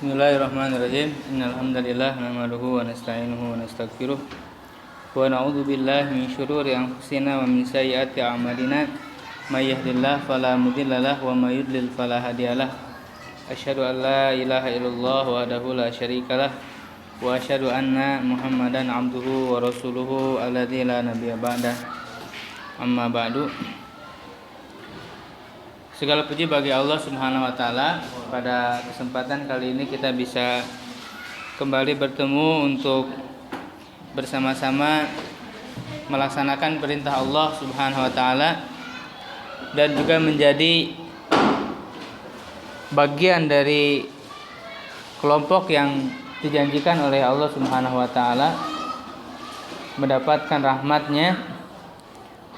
Bismillahirrahmanirrahim. Innal hamdalillah nahmaduhu wa nasta'inuhu wa nastaghfiruh wa na'udzu billahi min syururi anfusina wa min sayyiati a'malina. May yahdihillahu fala mudilla lahu wa may yudlil fala hadiyalah. Asyhadu an la ilaha illallah wahdahu la syarikalah wa asyhadu anna Muhammadan abduhu wa rasuluhu alladzi la nabiyya ba'dah. Amma ba'du. Segala puji bagi Allah Subhanahu wa taala. Pada kesempatan kali ini kita bisa kembali bertemu untuk bersama-sama melaksanakan perintah Allah Subhanahu wa taala dan juga menjadi bagian dari kelompok yang dijanjikan oleh Allah Subhanahu wa taala mendapatkan rahmat-Nya,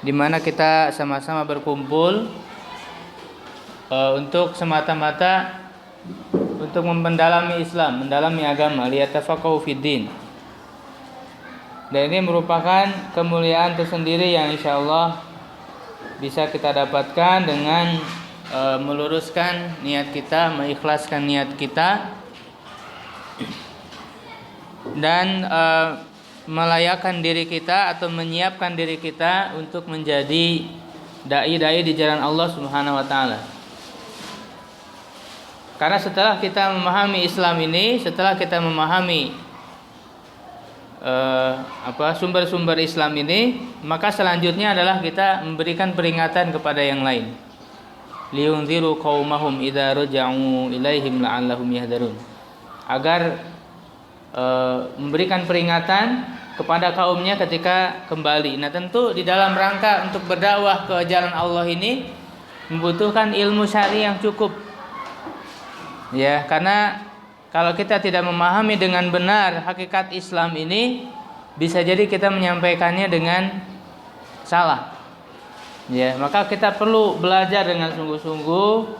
di mana kita sama-sama berkumpul untuk semata-mata untuk mendalami Islam, mendalami agama, liyatafaqahu fiddin. Dan ini merupakan kemuliaan tersendiri yang insyaallah bisa kita dapatkan dengan meluruskan niat kita, mengikhlaskan niat kita, dan melayakkan diri kita atau menyiapkan diri kita untuk menjadi dai-dai di jalan Allah Subhanahu wa taala. Karena setelah kita memahami Islam ini, setelah kita memahami sumber-sumber Islam ini, maka selanjutnya adalah kita memberikan peringatan kepada yang lain. Liyunziru qaumahum idza raja'u ilaihim la'allahum yahdharun. Agar memberikan peringatan kepada kaumnya ketika kembali. Nah, tentu di dalam rangka untuk berdakwah ke jalan Allah ini membutuhkan ilmu syar'i yang cukup. Ya, karena kalau kita tidak memahami dengan benar hakikat Islam ini, bisa jadi kita menyampaikannya dengan salah. Ya, maka kita perlu belajar dengan sungguh-sungguh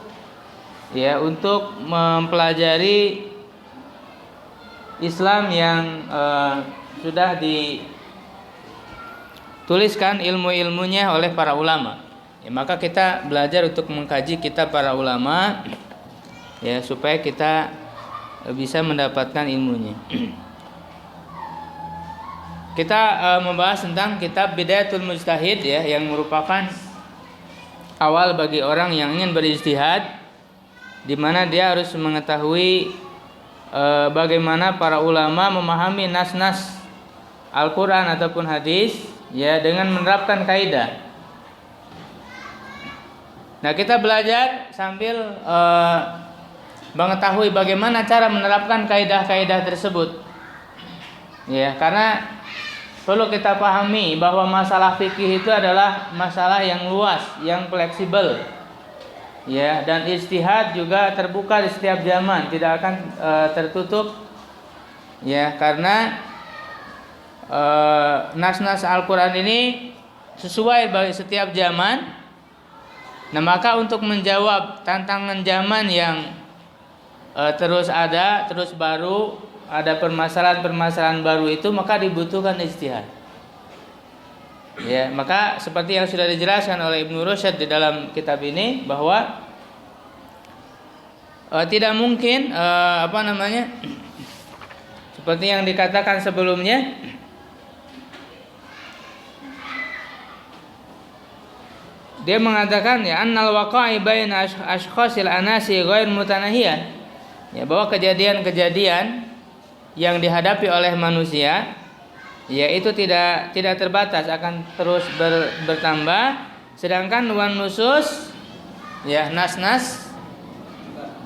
ya untuk mempelajari Islam yang sudah dituliskan ilmu-ilmunya oleh para ulama. Ya, maka kita belajar untuk mengkaji kitab para ulama ya, supaya kita bisa mendapatkan ilmunya. Kita membahas tentang kitab Bidayatul Mujtahid ya, yang merupakan awal bagi orang yang ingin berijtihad, di mana dia harus mengetahui bagaimana para ulama memahami nas-nas Al-Qur'an ataupun hadis ya, dengan menerapkan kaidah. Nah, kita belajar sambil mengetahui bagaimana cara menerapkan kaidah-kaidah tersebut. Ya, karena perlu kita pahami bahwa masalah fikih itu adalah masalah yang luas, yang fleksibel. Ya, dan ijtihad juga terbuka di setiap zaman, tidak akan tertutup. Ya, karena nas-nas Al-Qur'an ini sesuai bagi setiap zaman. Nah, maka untuk menjawab tantangan zaman yang terus ada, terus baru ada permasalahan-permasalahan baru itu, maka dibutuhkan ijtihad. Ya, maka seperti yang sudah dijelaskan oleh Ibnu Rusyad di dalam kitab ini, bahwa tidak mungkin seperti yang dikatakan sebelumnya, dia mengatakan ya annal waqa'i baina ashkhasil anasi ghair mutanahiyah. Ya, bahwa kejadian-kejadian yang dihadapi oleh manusia yaitu tidak terbatas, akan terus bertambah, sedangkan wan nusus ya, nas-nas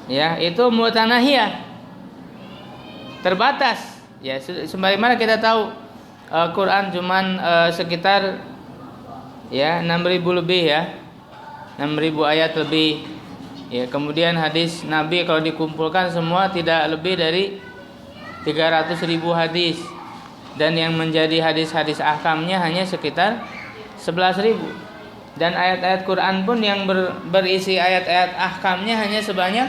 ya, itu mutanahiyah, terbatas. Ya, sebagaimana kita tahu Quran cuman sekitar ya 6.000 lebih ya, 6.000 ayat lebih. Ya, kemudian hadis Nabi kalau dikumpulkan semua tidak lebih dari 300.000 hadis, dan yang menjadi hadis-hadis ahkamnya hanya sekitar 11.000. Dan ayat-ayat Quran pun yang berisi ayat-ayat ahkamnya hanya sebanyak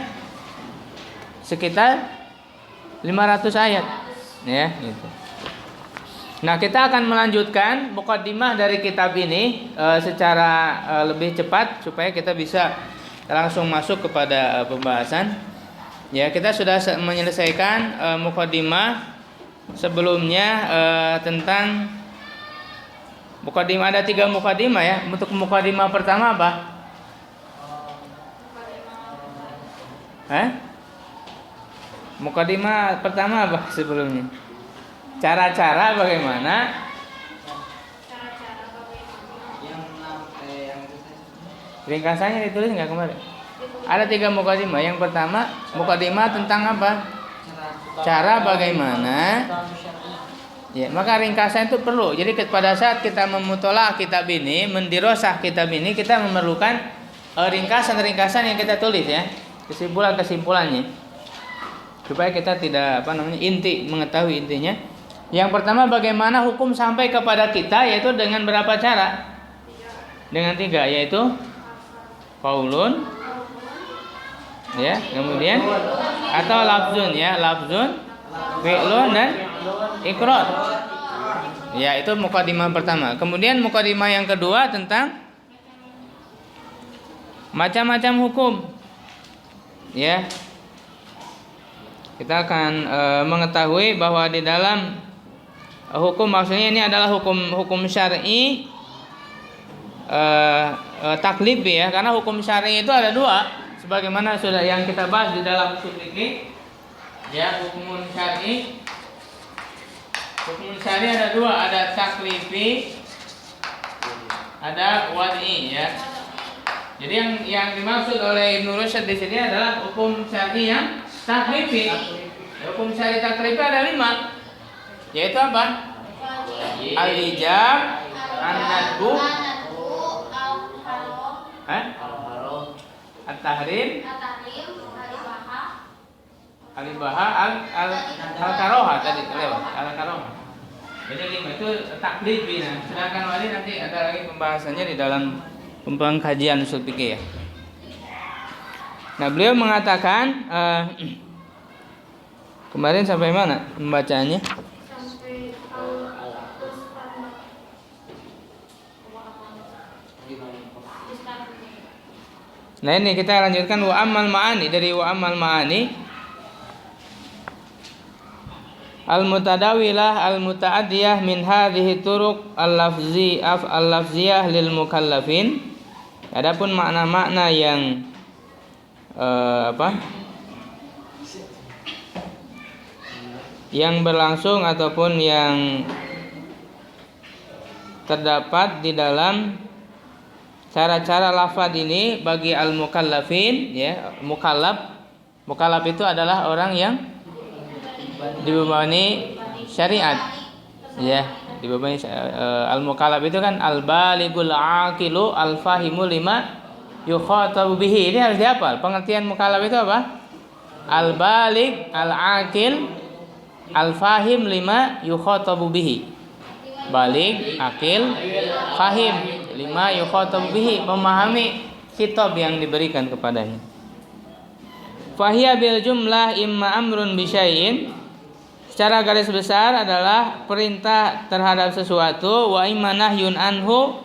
sekitar 500 ayat. Ya, gitu. Nah, kita akan melanjutkan muqaddimah dari kitab ini secara lebih cepat supaya kita bisa langsung masuk kepada pembahasan. Ya, kita sudah menyelesaikan mukadimah sebelumnya tentang mukadimah. Ada 3 mukadimah ya. Untuk mukadimah pertama apa? Mukadimah pertama apa sebelumnya? Cara-cara bagaimana? Ringkasannya ditulis nggak kemarin? Ada 3 mukadimah. Yang pertama mukadimah tentang apa? Cara bagaimana? Ya, maka ringkasan itu perlu. Jadi pada saat kita memutolaah kitab ini, mendirosah kitab ini, kita memerlukan ringkasan-ringkasan yang kita tulis ya, kesimpulan-kesimpulannya, supaya kita tidak mengetahui intinya. Yang pertama bagaimana hukum sampai kepada kita, yaitu dengan berapa cara? Dengan 3, yaitu qaulun, ya, kemudian atau lafzun ya, lafzun, fi'lun dan iqrar. Ya, itu mukadimah pertama. Kemudian mukadimah yang kedua tentang macam-macam hukum. Ya. Kita akan mengetahui bahwa di dalam hukum, maksudnya ini adalah hukum syar'i taklifi ya, karena hukum syar'i itu ada 2 sebagaimana sudah yang kita bahas di dalam ushul fikih. Ya, hukum syar'i ada 2, ada taklifi, ada wad'i ya. Jadi yang dimaksud oleh Ibnu Rusyd di sini adalah hukum syar'i yang taklifi. Hukum syar'i taklifi ada 5, yaitu apa? Al-ijab, an-nadbu, at-tahrim, al-ibaha, al-karoha tadi lewat, al-karoha. Jadi 5 itu taklifi. Sedangkan wali nanti ada lagi pembahasannya di dalam pengkajian ushul fikih ya. Nah, beliau mengatakan kemarin sampai mana pembacanya? Nah, ini kita lanjutkan wa amal ma'ani. Dari wa amal ma'ani al-mutadawilah al-muta'addiyah min hadhihi turuq al-lafziyah lil mukallafin. Adapun makna-makna yang yang berlangsung ataupun yang terdapat di dalam cara-cara lafaz ini bagi al-mukallafin ya, mukallaf itu adalah orang yang dibebani syariat ya, dibebani al-mukallaf itu kan al-baligul aqilu al-fahimu lima yukhatabu bihi. Ini harus dihafal. Pengertian mukallaf itu apa? Al-balig, al-aqil, al-fahim lima yukhatabu bihi. Balig, akil, fahim, lima yukhatabu bihi, memahami khitab yang diberikan kepadanya. Fahiya bil jumlah imma amrun bisyai'in, secara garis besar adalah perintah terhadap sesuatu, wa imma nahyun anhu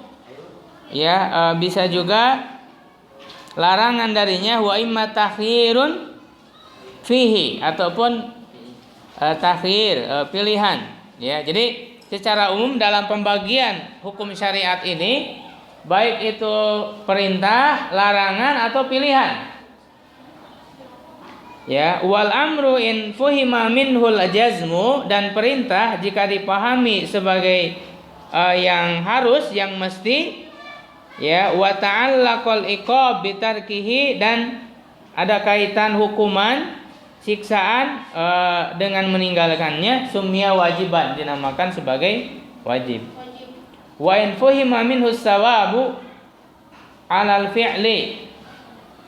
ya, bisa juga larangan darinya, wa imma takhirun fihi, ataupun takhir, pilihan ya. Jadi secara umum dalam pembagian hukum syariat ini, baik itu perintah, larangan atau pilihan. Ya, wal amru in fuhima minhul jazmu, dan perintah jika dipahami sebagai yang harus, yang mesti, ya, wa ta'allaqal iqab bitarkihi, dan ada kaitan hukuman siksaan dengan meninggalkannya, summiya wajiban, dinamakan sebagai wajib. Wa in fuhima minhu sawabu 'alal fi'li,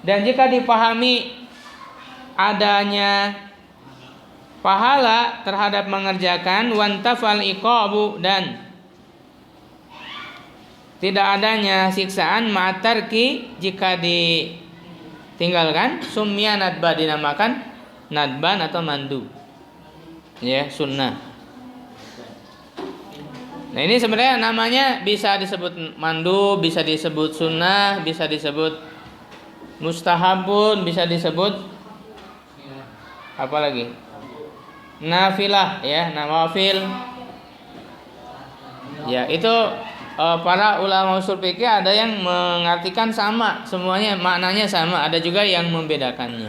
dan jika dipahami adanya pahala terhadap mengerjakan, wantafal iqabu, dan tidak adanya siksaan, ma'tarki, jika ditinggalkan, summiya nadba, dinamakan nadban atau mandu ya, sunnah. Nah, ini sebenarnya namanya bisa disebut mandu, bisa disebut sunnah, bisa disebut mustahabun, bisa disebut Apalagi nafilah ya, nawafil. Ya, itu para ulama usul fikih ada yang mengartikan sama, semuanya maknanya sama, ada juga yang membedakannya.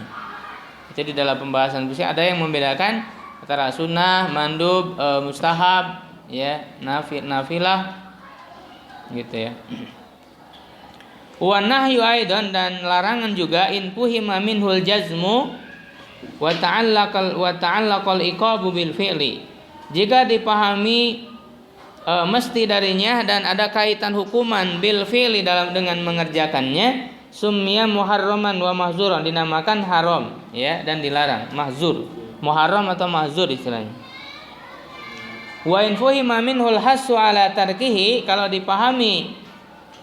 Jadi dalam pembahasan fikih ada yang membedakan antara sunnah, mandub, mustahab, ya, nafilah gitu ya. Wa nahyu aidan, dan larangan juga in fuhima minhul jazmu wa ta'allaqal iqabu bil fi'li. Jika dipahami mesti darinya dan ada kaitan hukuman bil fi'li dengan mengerjakannya, summiya muharraman wa mahzuran, dinamakan haram ya dan dilarang, mahzur, muharram atau mahzur istilahnya. Wa in fuhima minhul hasu ala tarkihi, kalau dipahami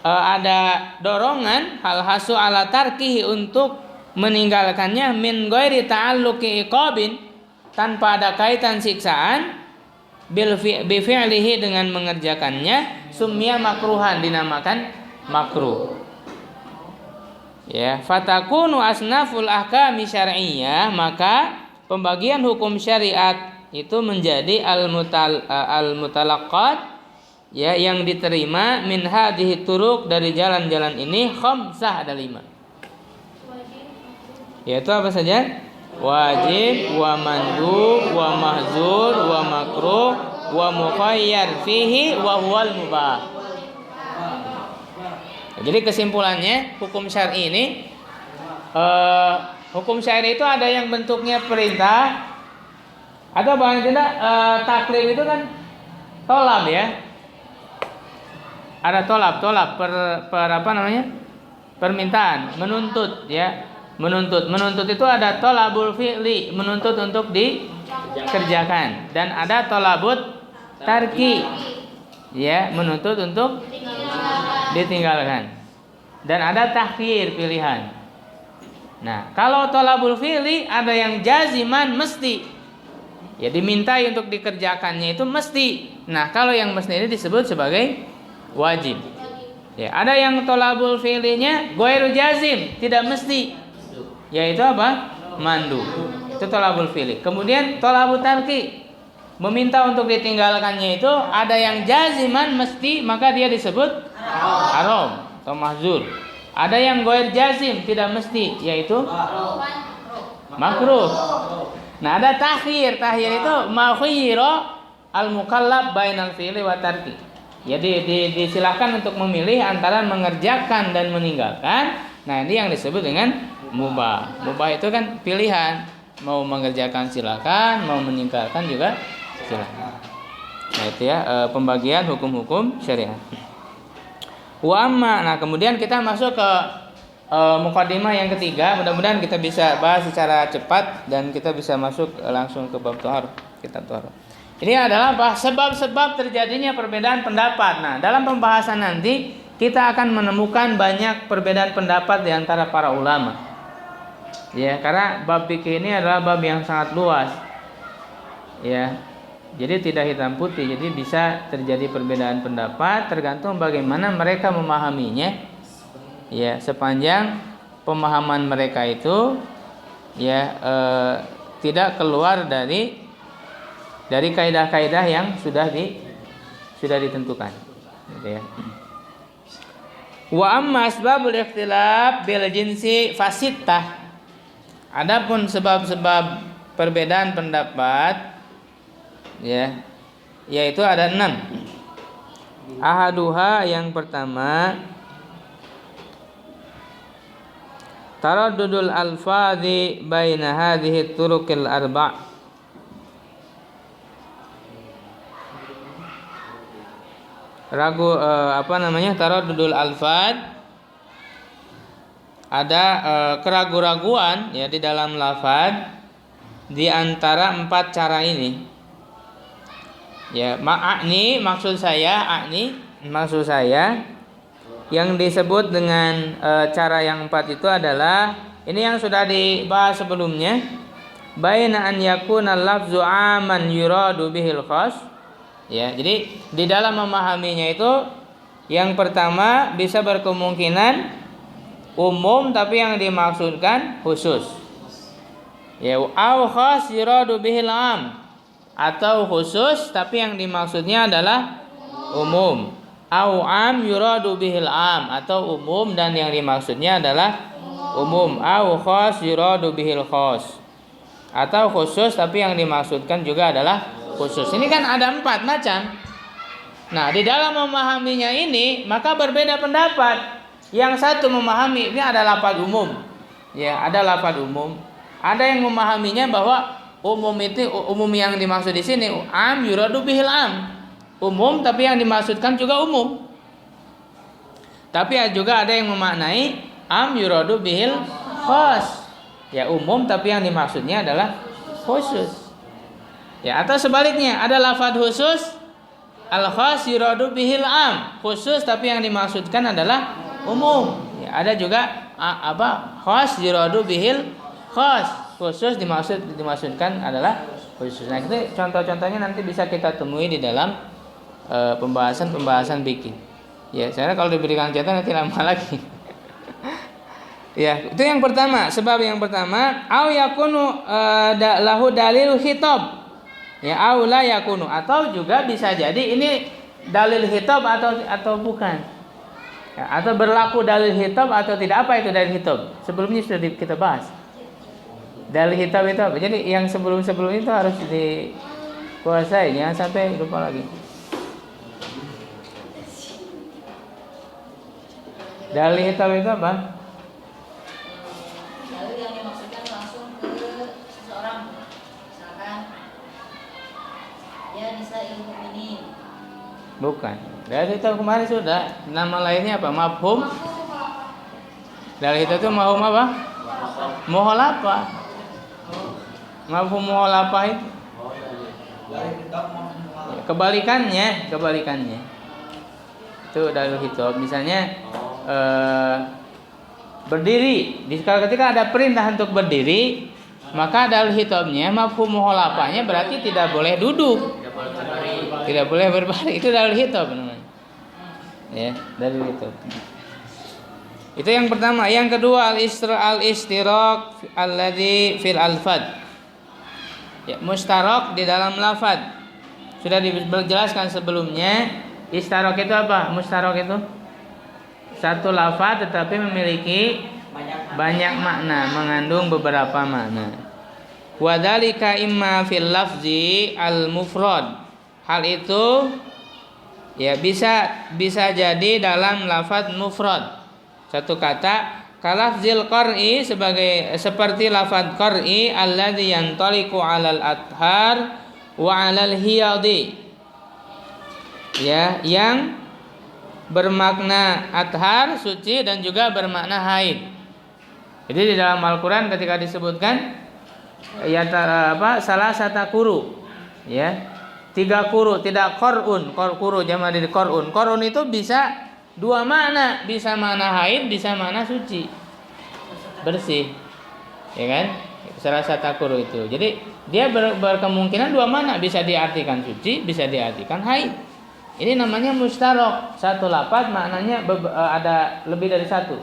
ada dorongan hal hasu ala tarkihi untuk meninggalkannya, min ghairi ta'alluqi iqabin, tanpa ada kaitan siksaan, bi fi'lihi dengan mengerjakannya, summiya makruhan, dinamakan makruh. Ya, fatakunu asnaful ahkami syar'iyyah, maka pembagian hukum syariat itu menjadi al-mutalaqqat, ya, yang diterima min hadhihi turuq, dari jalan-jalan ini, khamsah, ada 5. Yaitu apa saja? Wajib, wa mandub, wa mahzur, wa makruh, wa mukhayyar fihi, wa huwal mubah. Jadi kesimpulannya, hukum syar'i ini, hukum syar'i itu ada yang bentuknya perintah, atau bahkan tidak, taklif itu kan tolab ya. Ada tolab per apa namanya? Permintaan, menuntut ya. Menuntut itu ada tolabul fi'li, menuntut untuk dikerjakan, dan ada tolabut tarki, ya, menuntut untuk ditinggalkan, dan ada takhir, pilihan. Nah, kalau tolabul fi'li ada yang jaziman, mesti, ya, dimintai untuk dikerjakannya itu mesti. Nah, kalau yang mesti ini disebut sebagai wajib. Ya, ada yang tolabul fi'linya ghairu jazim, tidak mesti, yaitu apa? Mandu. Itu tolabul fi'li. Kemudian tolabul tarki, meminta untuk ditinggalkannya itu ada yang jaziman, mesti, maka dia disebut haram atau mahzur. Ada yang ghair jazim, tidak mesti, yaitu makruh. Nah, ada takhir. Takhir itu makhira al-mukallaf bainal fi'li wa tarki. Jadi disilahkan untuk memilih antara mengerjakan dan meninggalkan. Nah, ini yang disebut dengan mubah. Mubah itu kan pilihan, mau mengerjakan silakan, mau meninggalkan juga silakan. Nah, itu ya pembagian hukum-hukum syariat. Wa amma, nah kemudian kita masuk ke mukadimah yang ketiga. Mudah-mudahan kita bisa bahas secara cepat dan kita bisa masuk langsung ke bab thaharah, kitab thaharah. Ini adalah sebab-sebab terjadinya perbedaan pendapat. Nah, dalam pembahasan nanti kita akan menemukan banyak perbedaan pendapat di antara para ulama. Ya, karena bab fikih ini adalah bab yang sangat luas. Ya. Jadi tidak hitam putih, jadi bisa terjadi perbedaan pendapat tergantung bagaimana mereka memahaminya. Ya, sepanjang pemahaman mereka itu ya tidak keluar dari kaidah-kaidah yang sudah ditentukan, gitu ya. Wa amma asbabul ikhtilaf bil jinsi fasittah. Adapun sebab-sebab perbedaan pendapat, ya, yaitu ada 6. Ahaduha, yang pertama, taraddudul alfadhi baina hadhihi turuqil arba'. Taraddudul alfad, ada keraguan-raguan ya di dalam lafaz di antara 4 cara ini. Ya, maksud saya yang disebut dengan cara yang 4 itu adalah ini yang sudah dibahas sebelumnya. Baina an yakuna lafzu aman yuradu bihil khas. Ya, jadi di dalam memahaminya itu yang pertama bisa berkemungkinan umum tapi yang dimaksudkan khusus. Ya, au khas yuradu bihil am, atau khusus tapi yang dimaksudnya adalah umum. Au am yuradu bihil am, atau umum dan yang dimaksudnya adalah umum. Au khas yuradu bihil khas, atau khusus tapi yang dimaksudkan juga adalah khusus. Ini kan ada 4 macam. Nah, di dalam memahaminya ini maka berbeda pendapat. Yang satu memahami ini ada lafaz umum. Ya, ada lafaz umum. Ada yang memahaminya bahwa umum itu, umum yang dimaksud di sini am yuradu bihil am. Umum tapi yang dimaksudkan juga umum. Tapi juga ada yang memaknai am yuradu bihil khas. Ya, umum tapi yang dimaksudnya adalah khusus. Ya, atau sebaliknya, ada lafaz khusus al khas yuradu bihil am. Khusus tapi yang dimaksudkan adalah umum. Ya, ada juga khas yuradu bihil khas, khusus dimaksudkan adalah khusus. Nah, itu contoh-contohnya nanti bisa kita temui di dalam pembahasan fikih. Ya, saya kalau diberikan contoh nanti lama lagi. Ya, itu yang pertama, sebab yang pertama, au yakunu lahu dalil khitab. Ya, au la yakunu, atau juga bisa jadi ini dalil khitab atau bukan. Ya, atau berlaku dalil khitab atau tidak. Apa itu dalil khitab? Sebelumnya sudah kita bahas. Dalil khitab itu apa? Jadi yang sebelum itu harus dikuasai, jangan sampai lupa lagi. Dalil khitab itu apa? Dalil yang dimaksudkan langsung ke seseorang, misalkan ya nisa ilmu ini. Bukan. Dalil khitab kemarin sudah. Nama lainnya apa? Mafhum. Dalil khitab itu mafhum apa? Muhalafah. Mafhum muhalafah itu kebalikannya. Itu dalil khitab. Misalnya berdiri. Ketika ada perintah untuk berdiri, maka dalil khitabnya mafhum muhalafahnya berarti tidak boleh duduk. Tidak boleh berbaring. Itu dalil khitab namanya. Ya, dalil khitab. Itu yang pertama. Yang kedua al-istiraq alladzi fil alfad. Ya, mustarok di dalam lafaz. Sudah dijelaskan sebelumnya. Istarok itu apa? Mustarok itu satu lafaz tetapi memiliki banyak makna, mengandung beberapa makna. Wa dzalika imma fil lafzi al-mufrad. Hal itu ya bisa jadi dalam lafaz mufrad. Satu kata, kalafzil qar'i seperti lafaz qar'i alladzi yantaliqu 'alal athar wa 'alal hiyadi. Ya, yang bermakna athar suci dan juga bermakna haid. Jadi di dalam Al-Qur'an ketika disebutkan ya salah satu kuru, ya. 3 kuru, tidak qur'un, kuru jamak dari qur'un. Qur'un itu bisa 2 makna, bisa makna haid, bisa makna suci, bersih, ya kan? Salah satu kuru itu. Jadi dia berkemungkinan 2 makna, bisa diartikan suci, bisa diartikan haid. Ini namanya mustarok. Satu lafaz maknanya ada lebih dari satu.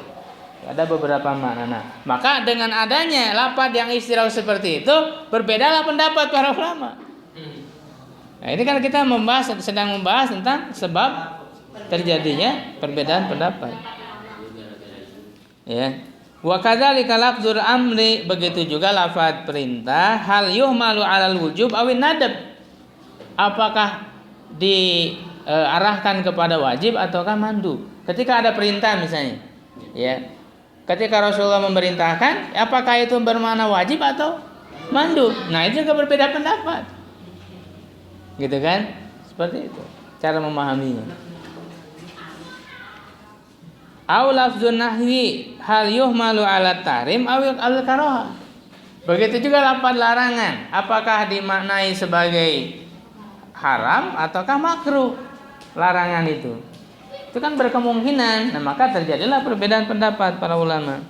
Ada beberapa makna. Nah, maka dengan adanya lafaz yang istiraq seperti itu, berbedalah pendapat para ulama. Nah, ini kan kita sedang membahas tentang sebab terjadinya perbedaan pendapat. Ya. Wa kadzalika lafzul amri, begitu juga lafaz perintah, hal yuhmalu 'alal wujub awin nadab. Apakah diarahkan kepada wajib ataukah mandub? Ketika ada perintah misalnya, ya. Ketika Rasulullah memerintahkan, apakah itu bermakna wajib atau mandub? Nah, itu juga berbeda pendapat. Gitu kan? Seperti itu cara memahaminya. Au lafzun nahwi hal yuhmalu 'ala tahrim aw al-karahah. Begitu juga lafaz larangan, apakah dimaknai sebagai haram ataukah makruh larangan itu? Itu kan berkemungkinan. Nah, maka terjadilah perbedaan pendapat para ulama.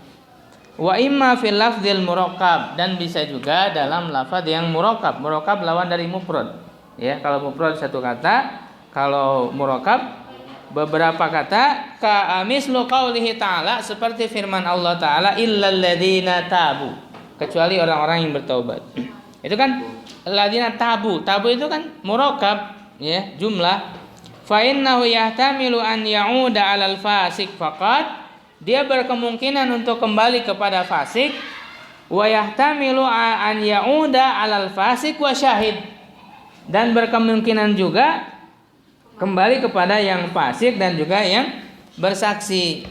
Wa imma fil lafzil murakkab, dan bisa juga dalam lafaz yang murakkab. Murakkab lawan dari mufrad. Ya, kalau mufrad satu kata, kalau murakkab beberapa kata. Ka mislu qaulihi ta'ala, seperti firman Allah Ta'ala, illal ladzina tabu, kecuali orang-orang yang bertaubat. Itu kan ladina tabu. Tabu itu kan murakkab, ya, jumlah. Fa innahu yahtamilu an ya'uda 'alal fasik faqat. Dia berkemungkinan untuk kembali kepada fasik, wa yahtamilu an ya'uda 'alal fasik wa syahid. Dan berkemungkinan juga kembali kepada yang fasik dan juga yang bersaksi.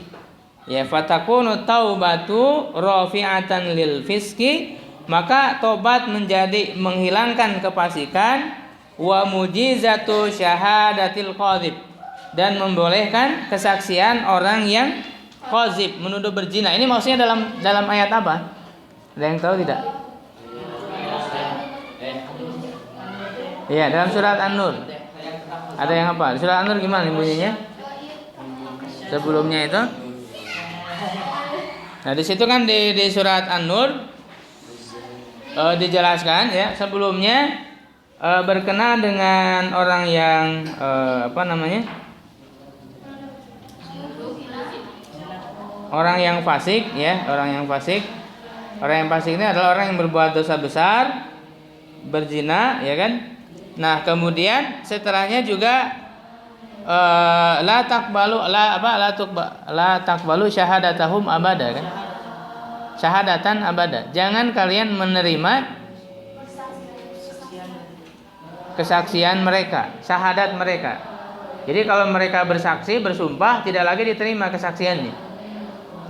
Ya, fatakunu taubatu rafi'atan lil fiski, maka tobat menjadi menghilangkan kefasikan, wa mujizatu syahadatil qadzib, dan membolehkan kesaksian orang yang qadzib, menuduh berzina. Ini maksudnya dalam ayat apa? Ada yang tahu tidak? Iya, dalam surat An-Nur. Ada yang apa? Surat An-Nur gimana bunyinya? Sebelumnya itu. Nah, di situ kan di surat An-Nur dijelaskan, ya, sebelumnya berkenaan dengan orang yang orang yang fasik, ya, orang yang fasik. Orang yang fasik ini adalah orang yang berbuat dosa besar, berzina, ya kan? Nah, kemudian setelahnya juga la takbalu syahadatahum abada, kan? Syahadatan abada. Jangan kalian menerima kesaksian mereka, syahadat mereka. Jadi kalau mereka bersaksi, bersumpah, tidak lagi diterima kesaksiannya.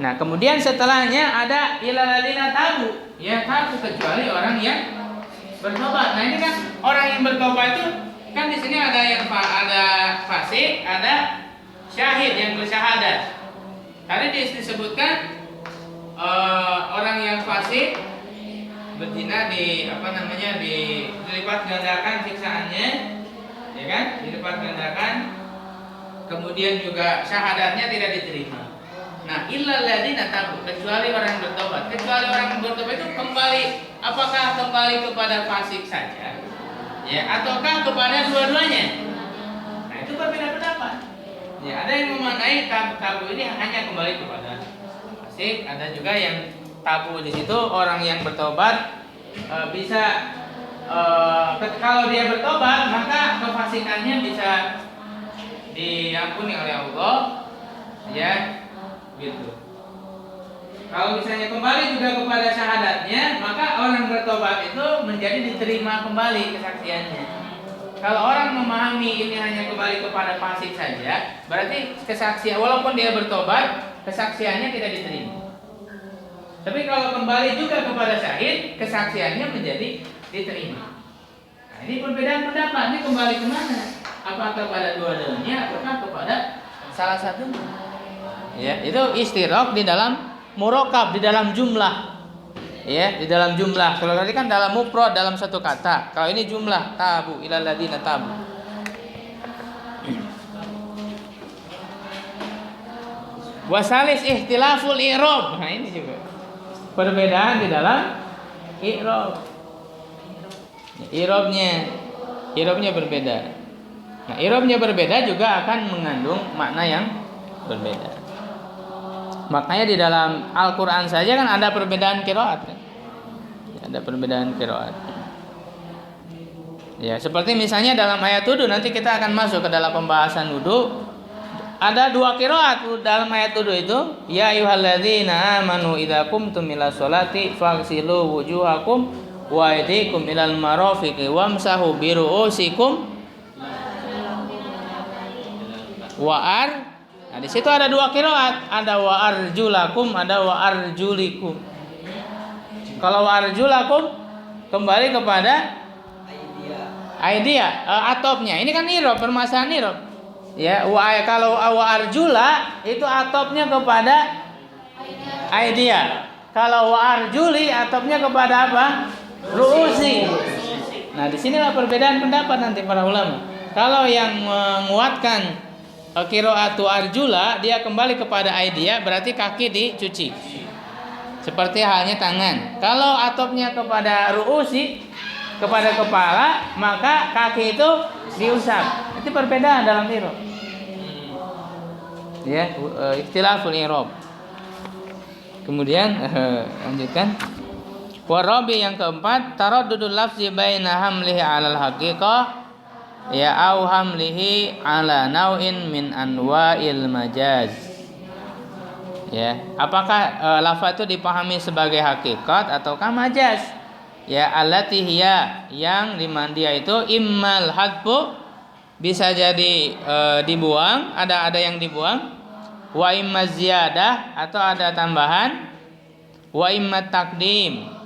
Nah, kemudian setelahnya ada ilaladina tabu, ya, tabu kecuali orang yang bertobat. Nah, ini kan orang yang bertobat itu kan di sini ada yang ada fasik, ada syahid yang bersyahadat. Tadi disebutkan orang yang fasik berzina dilipat gandakan siksaannya, ya kan? Dilipat gandakan. Kemudian juga syahadatnya tidak diterima. Nah, illal ladzina tabu, kecuali orang yang bertobat. Kecuali orang yang bertobat itu kembali, apakah kembali kepada fasik saja, ya, ataukah kepada dua-duanya? Nah, itu berbeda pendapat. Ya, ada yang memaknai tabu ini hanya kembali kepada fasik, ada juga yang tabu di situ orang yang bertobat bisa kalau dia bertobat maka kefasikannya bisa diampuni oleh Allah, ya, gitu. Kalau misalnya kembali juga kepada syahadatnya, maka orang bertobat itu menjadi diterima kembali kesaksiannya. Kalau orang memahami ini hanya kembali kepada fasik saja, berarti kesaksian walaupun dia bertobat, kesaksiannya tidak diterima. Tapi kalau kembali juga kepada syahid, kesaksiannya menjadi diterima. Nah, ini perbedaan pendapat. Ini kembali kemana? Apakah kepada dua-duanya, ataukah kepada salah satunya? Ya, itu istiraq di dalam murakkab, di dalam jumlah. Ya, di dalam jumlah. Kalau tadi kan dalam mufrad, dalam satu kata. Kalau ini jumlah, tabu ilal ladzina tabu. Wasalis ihtilaful i'rab. Nah, ini juga perbedaan di dalam i'rab. I'rabnya berbeda. Nah, i'rabnya berbeda juga akan mengandung makna yang berbeda. Makanya di dalam Al-Quran saja kan ada perbedaan qiraat, kan? Ada perbedaan qiraat. Ya, seperti misalnya dalam ayat wudu, nanti kita akan masuk ke dalam pembahasan wudu. Ada dua qiraat dalam ayat wudu itu. Ya ayyuhalladzina amanu idza qumtum ilas sholati faghsilu wujuhakum wa aydikum ilal marafiqi wamsahu bi ru'usikum Nah, di situ ada dua qiraat, ada wa arjulakum, ada wa arjulikum. Kalau wa arjulakum kembali kepada idea, atopnya. Ini kan i'rab, permasalahan i'rab. Ya, kalau wa arjula itu atopnya kepada idea. Kalau wa arjuli atopnya kepada apa? Ru'usi. Nah, disinilah perbedaan pendapat nanti para ulama. Kalau yang menguatkan qiraatu arjula, dia kembali kepada idea, berarti kaki dicuci. Seperti halnya tangan. Kalau atopnya kepada ru'usi, kepada kepala, maka kaki itu diusap. Itu perbedaan dalam i'rab. Ya, ikhtilaful i'rab. Kemudian lanjutkan. Warabi yang keempat, taraddudul lafzi baina hamlihi 'alal haqiqah ya au hamlihi 'ala nau'in min anwa'il majaz. Ya, apakah lafaz itu dipahami sebagai hakikat ataukah majaz? Ya, allati hiya yang dimana dia itu immal hadfu bisa jadi dibuang, ada yang dibuang, wa imma ziyadah atau ada tambahan, wa imma takdim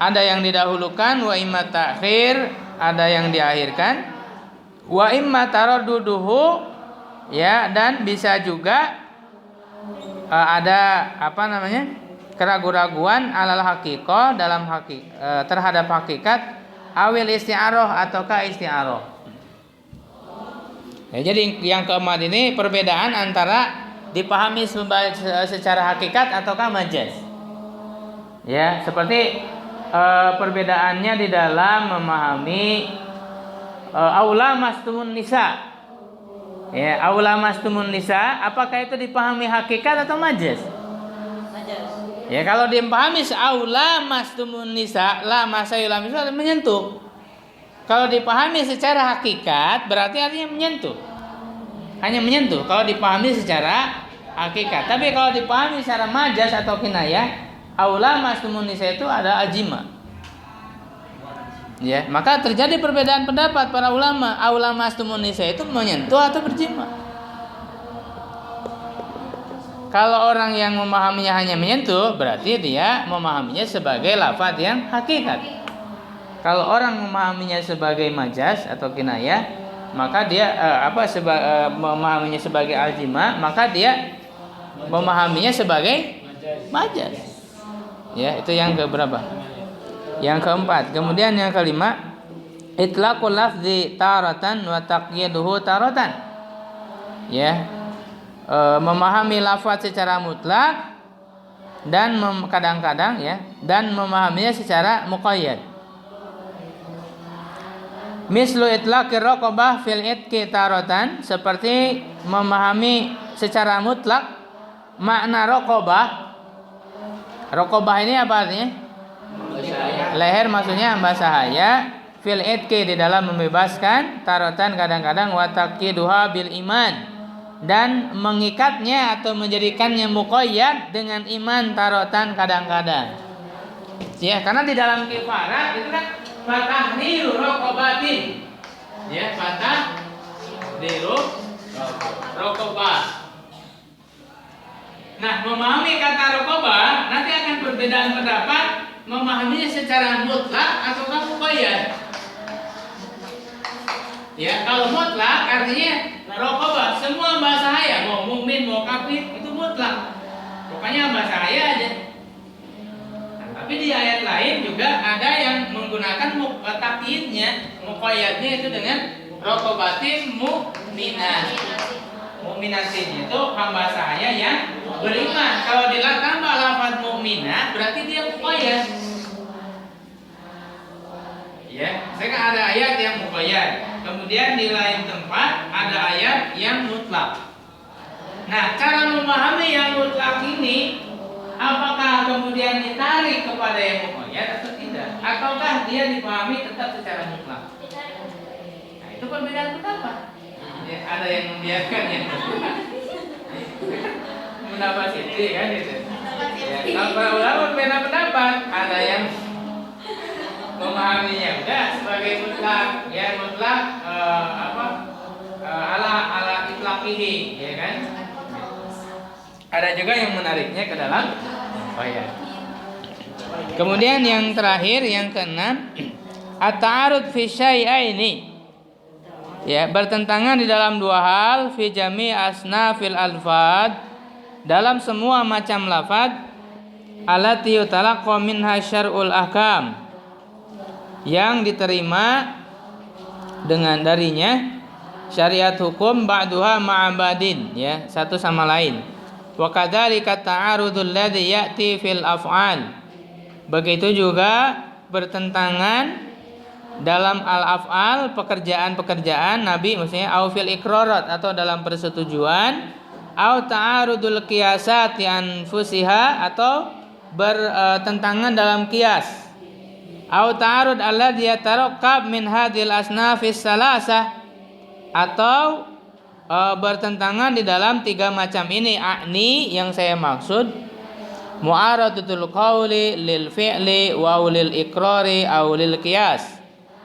ada yang didahulukan, wa imma ta'khir ada yang diakhirkan, wa imma taradduduhu ya, dan bisa juga ada keraguan-raguan alal haqiqah dalam terhadap hakikat, awil isti'arah ataukah isti'arah. Ya, jadi yang keempat ini perbedaan antara dipahami secara hakikat ataukah majaz. Ya, seperti perbedaannya di dalam memahami aula mastumun nisa. Ya, aula mastumun nisa, apakah itu dipahami hakikat atau majaz? Majaz. Ya, kalau dipahami aula mastumun nisa, la masayulam itu menyentuh. Kalau dipahami secara hakikat berarti artinya menyentuh. Hanya menyentuh kalau dipahami secara hakikat. Tapi kalau dipahami secara majaz atau kinayah, aula mastumun nisa itu ada ajima. Ya, maka terjadi perbedaan pendapat para ulama. Aula mastumun nisa itu menyentuh atau berjima. Kalau orang yang memahaminya hanya menyentuh, berarti dia memahaminya sebagai lafaz yang hakikat. Kalau orang memahaminya sebagai majaz atau kinayah, maka dia memahaminya sebagai aljima, maka dia memahaminya sebagai majaz. Ya, itu yang keberapa? Yang keempat. Kemudian yang kelima, itlaqul lafzi taratan wa taqyiduhu taratan. Ya. Memahami lafaz secara mutlak dan kadang-kadang ya, dan memahaminya secara muqayyad. Mislu itlaqir raqabah fil itqi taratan, seperti memahami secara mutlak makna raqabah. Raqabah ini apa artinya? Leher, maksudnya hamba sahaya, fil itqi di dalam membebaskan, taratan kadang-kadang, wa taqiduha bil iman dan mengikatnya atau menjadikannya muqayyad dengan iman, tarotan kadang-kadang. Ya, karena di dalam kifarat itu kan fatahdiru raqabatin. Ya, fatahdiru raqabah. Nah, memahami kata raqabah nanti akan perbedaan pendapat memahaminya secara mutlak ataukah muqayyad. Ya, kalau mutlak artinya raqabah semua bahasa haya, mau mukmin mau kafir itu mutlak. Pokoknya bahasa haya aja. Nah, tapi di ayat lain juga ada yang menggunakan takyidnya, muqayyadnya itu dengan raqabatin mu'minat. Mu'minatin itu hamba sahaya yang beriman. Kalau ditambah lafaz mu'minat berarti dia muqayyad. Ya, sekarang ada ayat yang muqayyad. Kemudian di lain tempat ada ayat yang mutlak. Nah, cara memahami yang mutlak ini, apakah kemudian ditarik kepada yang muqayyad atau tidak? Ataukah dia dipahami tetap secara mutlak? Nah, itu perbedaan pendapat. Ya, ada yang membiarkan yang pendapat itu kan itu. Ya, kalau para ulama berbeda pendapat, ada yang memahaminya udah sebagai mutlak, ya mutlak ala itlaqihi, ya kan? Ada juga yang menariknya ke dalam ayat. Kemudian yang terakhir, yang keenam, at-ta'arud fi syai'aini. Ya, bertentangan di dalam dua hal, fi jami' asnafil alfad, dalam semua macam lafaz, allati yutalaqqa minha syar'ul ahkam, yang diterima dengan darinya syariat hukum, ba'duha ma'abadin, ya, satu sama lain. Wa kadzalika ta'arudul ladzi ya'ti fil af'al. Begitu juga bertentangan dalam al-af'al, pekerjaan-pekerjaan Nabi, maksudnya au fil iqrarat atau dalam persetujuan, au ta'arudul qiyasati anfusiha atau bertentangan dalam kias. Au ta'arud alladhi yatarakkab min hadhil asnafis salasah, atau bertentangan di dalam tiga macam ini. Akni, yang saya maksud, mu'aradatul qawli lil fi'li wa lil iqrari aw lil qiyas,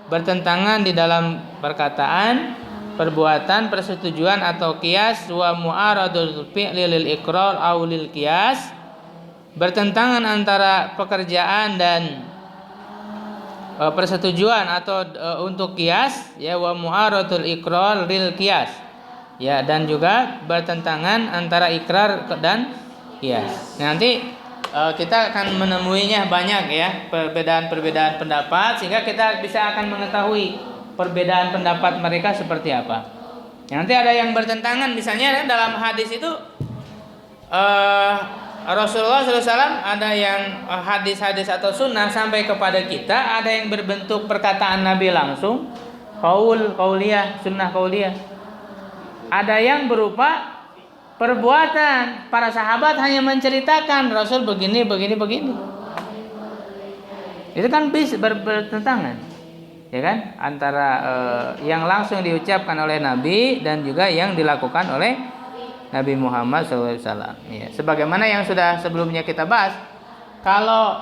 bertentangan di dalam perkataan, perbuatan, persetujuan atau qiyas. Wa mu'aradatul fi'li lil iqrar aw lil qiyas, bertentangan antara pekerjaan dan persetujuan atau untuk qiyas, ya. Wa mu'aradatul iqrar lil qiyas, ya, dan juga bertentangan antara ikrar dan qiyas. Nanti kita akan menemuinya banyak, ya, perbedaan-perbedaan pendapat, sehingga kita bisa akan mengetahui perbedaan pendapat mereka seperti apa. Nanti ada yang bertentangan, misalnya dalam hadis itu Rasulullah SAW ada yang hadis-hadis atau sunnah sampai kepada kita, ada yang berbentuk perkataan Nabi langsung, qauliyah, sunnah qauliyah. Ada yang berupa perbuatan, para sahabat hanya menceritakan Rasul begini. Itu kan bisa bertentangan, ya kan, antara yang langsung diucapkan oleh Nabi dan juga yang dilakukan oleh Nabi Muhammad SAW. Ya, sebagaimana yang sudah sebelumnya kita bahas, kalau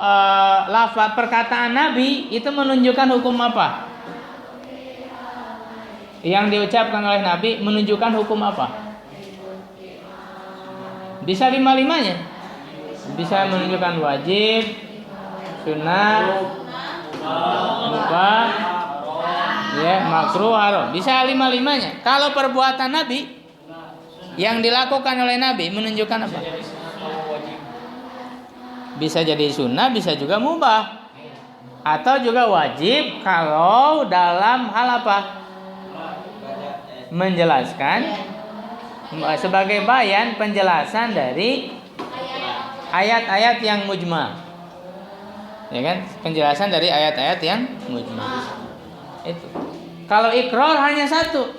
lafaz perkataan Nabi itu menunjukkan hukum apa? Yang diucapkan oleh Nabi menunjukkan hukum apa? Bisa lima-limanya. Bisa menunjukkan wajib, sunnah, mubah, ya, makruh, haram. Bisa lima-limanya. Kalau perbuatan Nabi yang dilakukan oleh Nabi menunjukkan apa? Bisa jadi sunnah, bisa juga mubah, atau juga wajib kalau dalam hal apa? Menjelaskan, sebagai bayan, penjelasan dari ayat-ayat yang mujma', ya kan? Penjelasan dari ayat-ayat yang mujma'. Itu. Kalau ikrar hanya satu,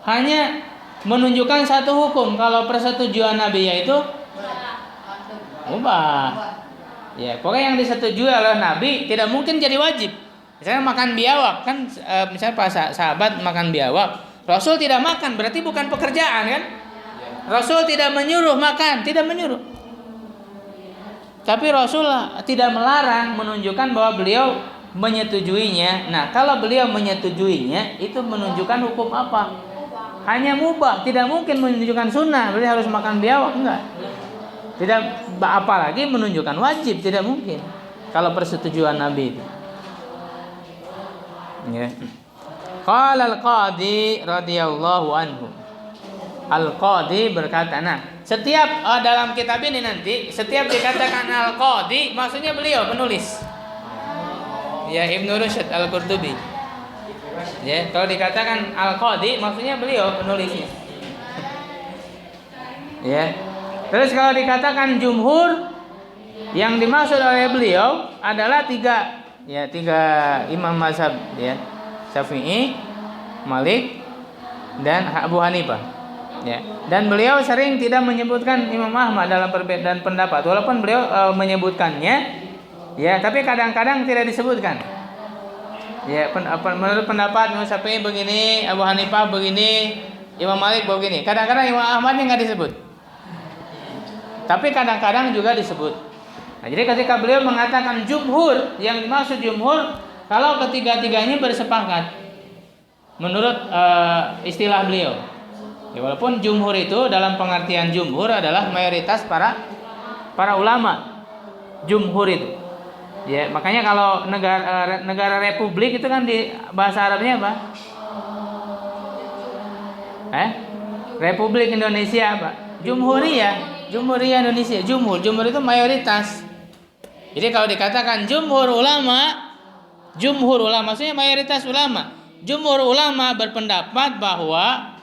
hanya menunjukkan satu hukum. Kalau persetujuan Nabi yaitu mubah. Ya, pokoknya yang disetujui oleh Nabi tidak mungkin jadi wajib. Misalnya makan biawak, kan misalnya pas sahabat makan biawak, Rasul tidak makan, berarti bukan pekerjaan, kan? Rasul tidak menyuruh makan, tidak menyuruh. Tapi Rasul tidak melarang, menunjukkan bahwa beliau menyetujuinya. Nah, kalau beliau menyetujuinya, itu menunjukkan hukum apa? Hanya mubah, tidak mungkin menunjukkan sunnah, berarti harus makan biawak, enggak. Tidak, apalagi menunjukkan wajib, tidak mungkin. Kalau persetujuan Nabi itu. Ya. Qala al-Qadi radhiyallahu anhu. Al-Qadi berkata, nah, setiap dalam kitab ini nanti setiap dikatakan Al-Qadi, maksudnya beliau penulis. Ya, Ibnu Rusyd Al-Qurtubi. Ya, kalau dikatakan Al-Qadi maksudnya beliau penulisnya. Ya. Terus kalau dikatakan jumhur, yang dimaksud oleh beliau adalah tiga imam mazhab, ya. Syafi'i, Malik, dan Abu Hanifah. Ya. Dan beliau sering tidak menyebutkan Imam Ahmad dalam perbedaan pendapat, walaupun beliau menyebutkannya, ya, tapi kadang-kadang tidak disebutkan. Ya, menurut pendapat Imam Syafi'i begini, Abu Hanifah begini, Imam Malik begini. Kadang-kadang Imam Ahmadnya nggak disebut, tapi kadang-kadang juga disebut. Nah, jadi ketika beliau mengatakan jumhur, yang dimaksud jumhur kalau ketiga-tiganya bersepakat menurut istilah beliau. Ya, walaupun jumhur itu dalam pengertian jumhur adalah mayoritas para ulama. Jumhur itu. Ya, makanya kalau negara republik itu kan di bahasa Arabnya apa? Republik Indonesia apa? Jumhuriyah Indonesia. Jumhur itu mayoritas. Jadi kalau dikatakan jumhur ulama maksudnya mayoritas ulama. Jumhur ulama berpendapat bahwa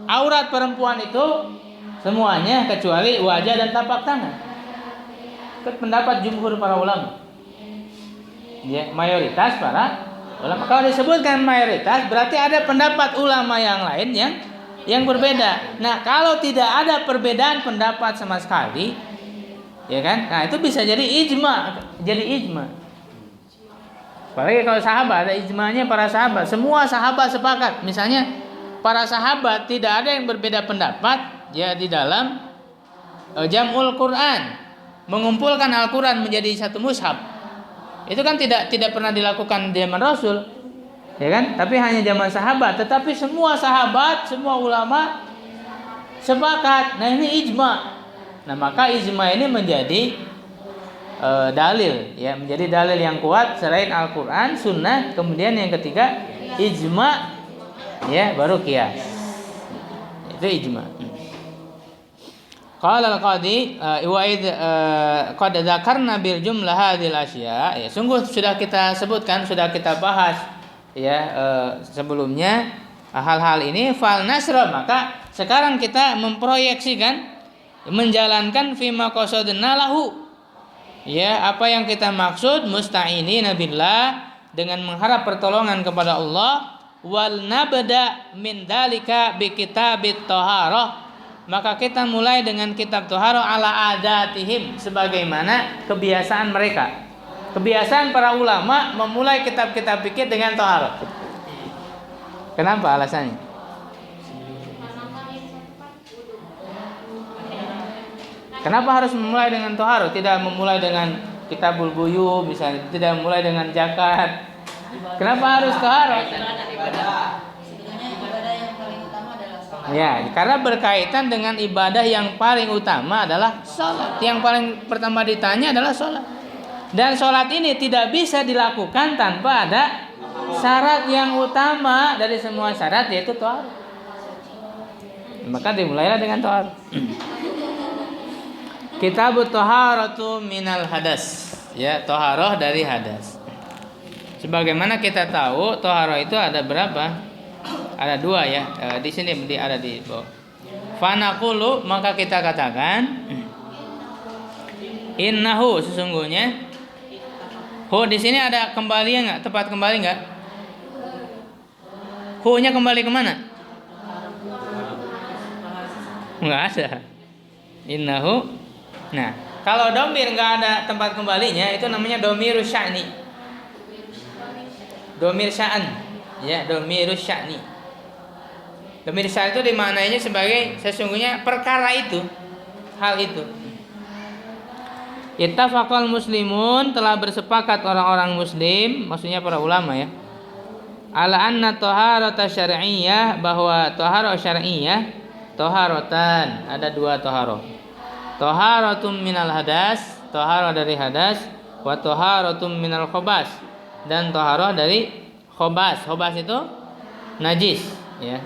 aurat perempuan itu semuanya kecuali wajah dan tapak tangan. Itu pendapat jumhur para ulama. Ya, mayoritas para ulama. Kalau disebutkan mayoritas berarti ada pendapat ulama yang lain yang berbeda. Nah, kalau tidak ada perbedaan pendapat sama sekali, Ya kan? Nah, itu bisa jadi ijma, Apalagi kalau sahabat, ada ijma'nya para sahabat. Semua sahabat sepakat. Misalnya para sahabat tidak ada yang berbeda pendapat ya di dalam jam'ul Quran, mengumpulkan Al-Quran menjadi satu mushaf. Itu kan tidak pernah dilakukan di zaman Rasul, ya kan? Tapi hanya zaman sahabat. Tetapi semua sahabat, semua ulama sepakat. Nah, ini ijma'. Nah, maka ijma' ini menjadi dalil, ya, menjadi dalil yang kuat selain Al-Quran, Sunnah. Kemudian yang ketiga ijma', ya, baru qiyas. Itu ijma'. Qala al-qadi wa id qad dzakarna bil jumlah hadhil asya. Ya, sungguh sudah kita sebutkan, sudah kita bahas ya sebelumnya hal-hal ini. Fal nasra, maka sekarang kita memproyeksikan, menjalankan fima qasadna lahu. Ya, apa yang kita maksud musta'inina billah, dengan mengharap pertolongan kepada Allah. Wal nabda min dalika bi kitabit thaharah, maka kita mulai dengan kitab thaharah ala adatihim, sebagaimana kebiasaan mereka. Kebiasaan para ulama memulai kitab-kitab fikih dengan thaharah. Kenapa alasannya? Kenapa harus memulai dengan thaharah? Tidak memulai dengan kitabul buyu, misalnya, tidak memulai dengan zakat. Kenapa harus thaharah? Sebetulnya ibadah yang paling utama adalah sholat. Ya, karena berkaitan dengan ibadah yang paling utama adalah sholat. Yang paling pertama ditanya adalah sholat. Dan sholat ini tidak bisa dilakukan tanpa ada syarat yang utama dari semua syarat, yaitu thaharah. Maka dimulailah dengan thaharah. Kitabut thaharatu minal hadas. Ya, thaharah dari hadas. Sebagaimana kita tahu, thaharah itu ada berapa? Ada dua, ya. Di sini ada di bawah. Fanaqulu, maka kita katakan, innahu, sesungguhnya. Di sini ada kembali enggak? Tepat kembali enggak? Nya kembali kemana? Enggak ada. Innahu. Nah, kalau domir enggak ada tempat kembalinya, itu namanya domirus sya'ni. Domir sya'an, ya, domirus sya'ni. Domir sya'an itu dimaknainya sebagai sesungguhnya perkara itu, hal itu. Ittafaqal muslimun, telah bersepakat orang-orang muslim, maksudnya para ulama, ya. Ala anna taharata syar'iyyah, bahwa taharah syar'iyyah, taharatan, ada dua taharah. Taharatum minal hadas, taharah dari hadas, wa taharatum minal khobas, dan taharah dari khobas. Khobas itu najis, ya.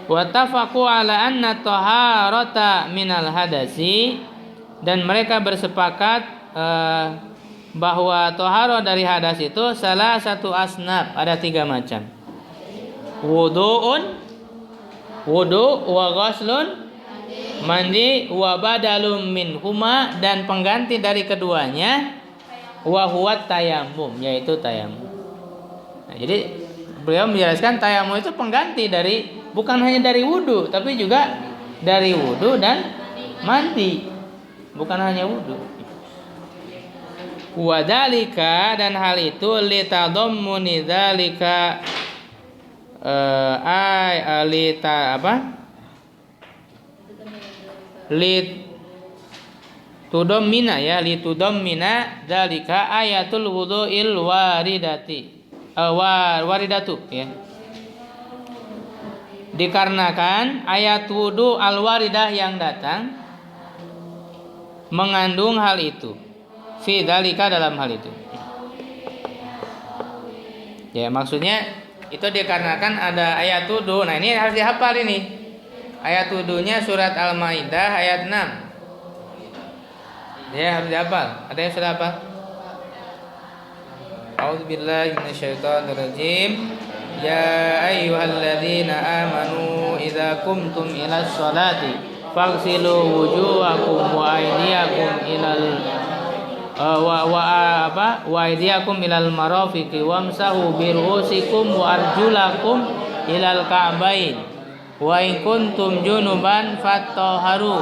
Wa tafaqu ala anna taharata minal hadasi, dan mereka bersepakat bahwa taharah dari hadas itu salah satu asnaf, ada 3 macam. Wudu'un, wudu, wa ghaslun, mandi, wa badalum min huma, dan pengganti dari keduanya, wa huwa tayammum, yaitu tayammum. Nah, jadi beliau menjelaskan tayammum itu pengganti dari, bukan hanya dari wudu, tapi juga dari wudu dan mandi, bukan hanya wudu. Wa dzalika, dan hal itu litadammuni dzalika litudammina, ya, litudammina dzalika ayatul wudu'il waridatu, ya. Dikarenakan ayat wudu al-waridah yang datang mengandung hal itu. Fi dzalika, dalam hal itu. Ya, maksudnya itu dikarenakan ada ayat wudu. Nah, ini harus dihafal ini. Ayat wudunya surat Al-Maidah ayat 6. Ya, harus dihafal. Ada yang sudah hafal? A'udzubillahi minasyaitonirrajim. Ya ayyuhalladzina amanu idza qumtum ilas sholati faghsilu wujuhakum wa aydiyakum ilal wa aydiyakum ilal marafiqi wamsahu bi ru'usikum wa arjulakum ilal ka'bain wa in kuntum junuban fattahharu.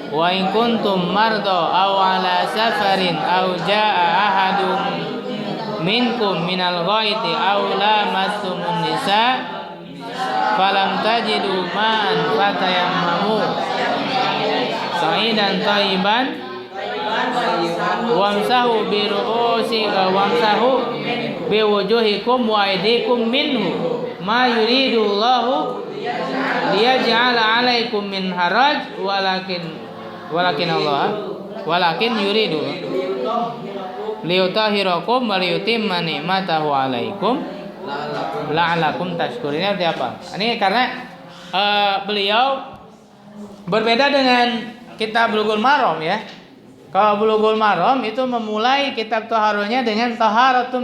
Wa in kuntum marda aw ala safarin aw jaa ahadum minkum minal ghaiti aw lamassumun nisa falam tajidu ma'an fatayammamu sa'idan thayyiban wamsahu bi wamsahu bi wujuhikum wa aydikum minhu ma yuridu Allahu liyaj'ala 'alaikum min haraj walakin yuridu liyutahhirakum wa liyutimma ni'matahu 'alaikum la'allakum tashkurun. Ini artinya apa? Ini karena beliau berbeda dengan kitab Bulughul Maram ya. Kalau Bulughul Maram itu memulai kitab taharahnya dengan taharatun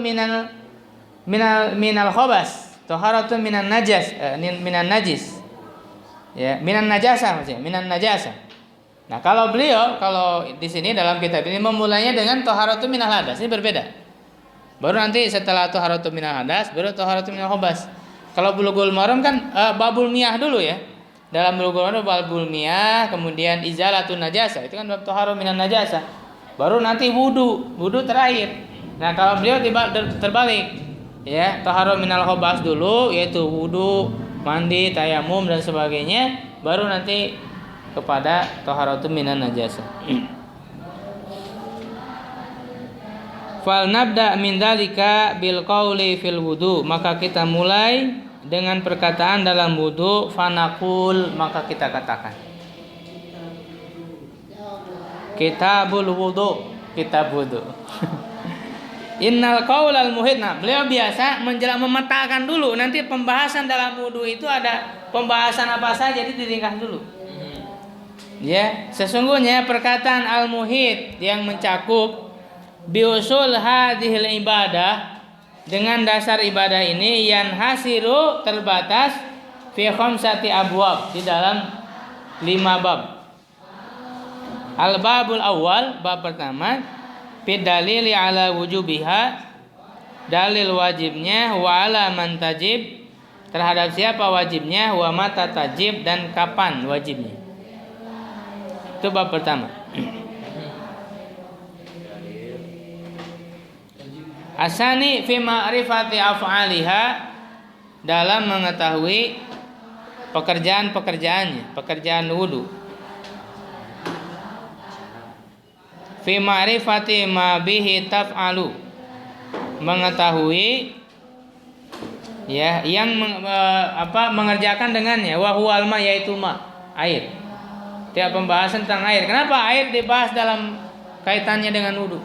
minal khabas, taharatun minan najis. Ya, minan najasa maksudnya, minan najasa. Nah, kalau di sini dalam kitab ini memulainya dengan taharatun minal hadas. Ini berbeda. Baru nanti setelah taharatun minal hadas, baru taharatun minal khabas. Kalau Bulughul Maram kan babul miyah dulu ya. Dalam Bulughul Maram babul miyah, kemudian izalatun najasa. Itu kan bab taharah minan najasa. Baru nanti wudu terakhir. Nah, kalau beliau terbalik. Ya, taharah minal khabas dulu yaitu wudu, mandi, tayamum dan sebagainya, baru nanti kepada taharatun minan najasa. Fal nabda min dzalika bil qauli fil wudu, maka kita mulai dengan perkataan dalam wudu, fanaqul, maka kita katakan. Kitabul wudu, kitab wudu. Innal qaulal muhit. Nah, beliau biasa memetakan dulu. Nanti pembahasan dalam wudu itu ada pembahasan apa saja, jadi diringkas dulu. Ya, sesungguhnya perkataan al-muhit yang mencakup biusul hadhil ibadah, dengan dasar ibadah ini yang hasiru terbatas fi khamsati abwab, di dalam 5 bab. Al-babul awal, bab pertama, bidalili ala wujubiha, dalil wajibnya, wa ala man tajib, terhadap siapa wajibnya, wa mata tajib, dan kapan wajibnya. Itu bab pertama. Asani fi ma'rifati af'aliha, dalam mengetahui pekerjaan-pekerjaannya, pekerjaan wudu. Fi ma'rifati ma bihi taf'alu, mengetahui ya yang mengerjakan dengannya, wa huwal ma, yaitu ma, air. Tiap pembahasan tentang air. Kenapa air dibahas dalam kaitannya dengan wudu?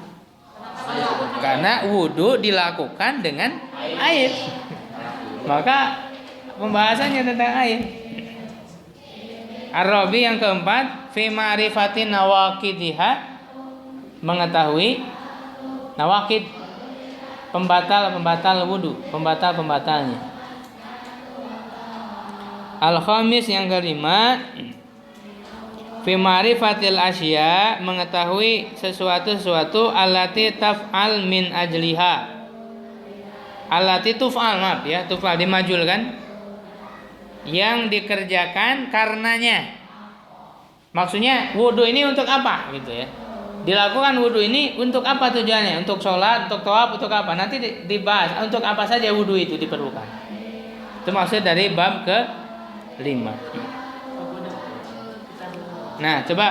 Karena wudu dilakukan dengan air. Maka pembahasannya tentang air. Ar-rabi, yang keempat, fi ma'rifati nawaqidiha, mengetahui nawaqid, pembatal wudu, pembatalnya. Al-khamis, yang kelima, fi ma'rifatil asya, mengetahui sesuatu allati taf'al min ajliha, allati tuf'al, tuf'al dimajulkan, yang dikerjakan karenanya. Maksudnya wudu ini untuk apa gitu ya. Dilakukan wudu ini untuk apa tujuannya? Untuk sholat, untuk tawaf, untuk apa? Nanti dibahas untuk apa saja wudu itu diperlukan. Itu maksud dari bab ke-5. Nah, coba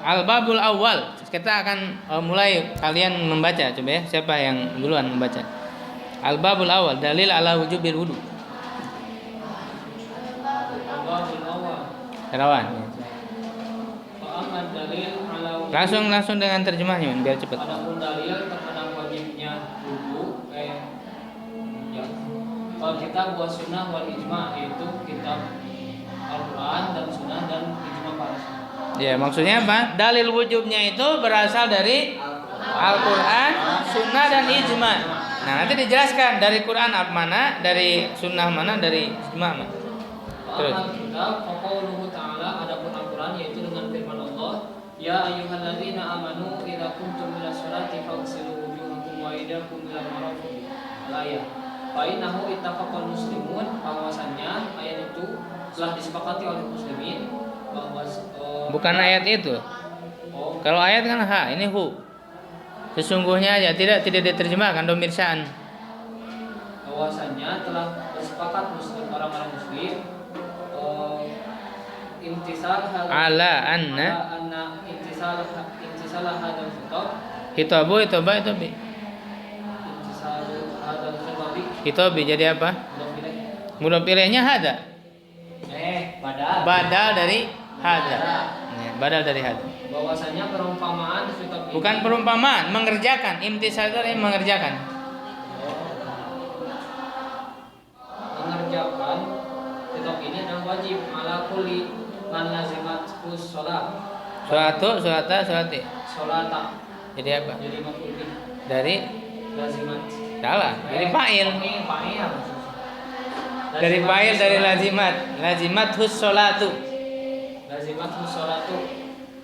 al-babul awal. Kita akan mulai, kalian membaca. Coba ya, siapa yang duluan membaca? Al-babul awal, dalil ala wujubil wudu. Al-babul awal. Terawan. Langsung dengan terjemahnya biar cepat. Adapun dalil terkadang wajibnya wudu, kitab wa sunnah wal ijma, yaitu kitab Al-Quran dan sunnah dan ijma para sahabat. Ya, maksudnya apa? Dalil wujubnya itu berasal dari Al-Quran, sunnah, dan ijma. Nah, nanti dijelaskan dari Quran apa mana, dari sunnah mana, dari ijma mana. Terus. Qauluhu ta'ala, adapun Al-Quran yaitu dengan firman Allah, ya ayyuhalladzina amanu idza kuntum ila sholati faghsilu wujuhakum wa aydakum ila marafiq. Ayat. Fa innahu ittafaqal muslimun, bahwasannya ayat itu telah disepakati oleh muslimin, bahwa Bukan ayat itu. oh, Kalau ayat kan ha, ini hu. Sesungguhnya aja tidak diterjemahkan domirsaan. bahwasanya telah bersepakat muslim orang-orang muslim intisal Ala anna intisal hadal khitab hitabu hitoba hitobi. intisal hadal khitabi Hitobi jadi apa? belum pilih Mudhof ilaihnya hada. Badal dari hada. Ya, badal dari hada. bahwasanya perumpamaan khitab ini Bukan perumpamaan, mengerjakan. Imtisal itu artinya mengerjakan. mengerjakan khitab ini adalah wajib ala kulli man lazimat sholat Surati. sholata Jadi apa? jadi maf'ul bih Dari lazimat salah. Dari fa'il. fa'il Dari fa'il dari lazimat. Lazimat hus sholatu. lazimat sholatu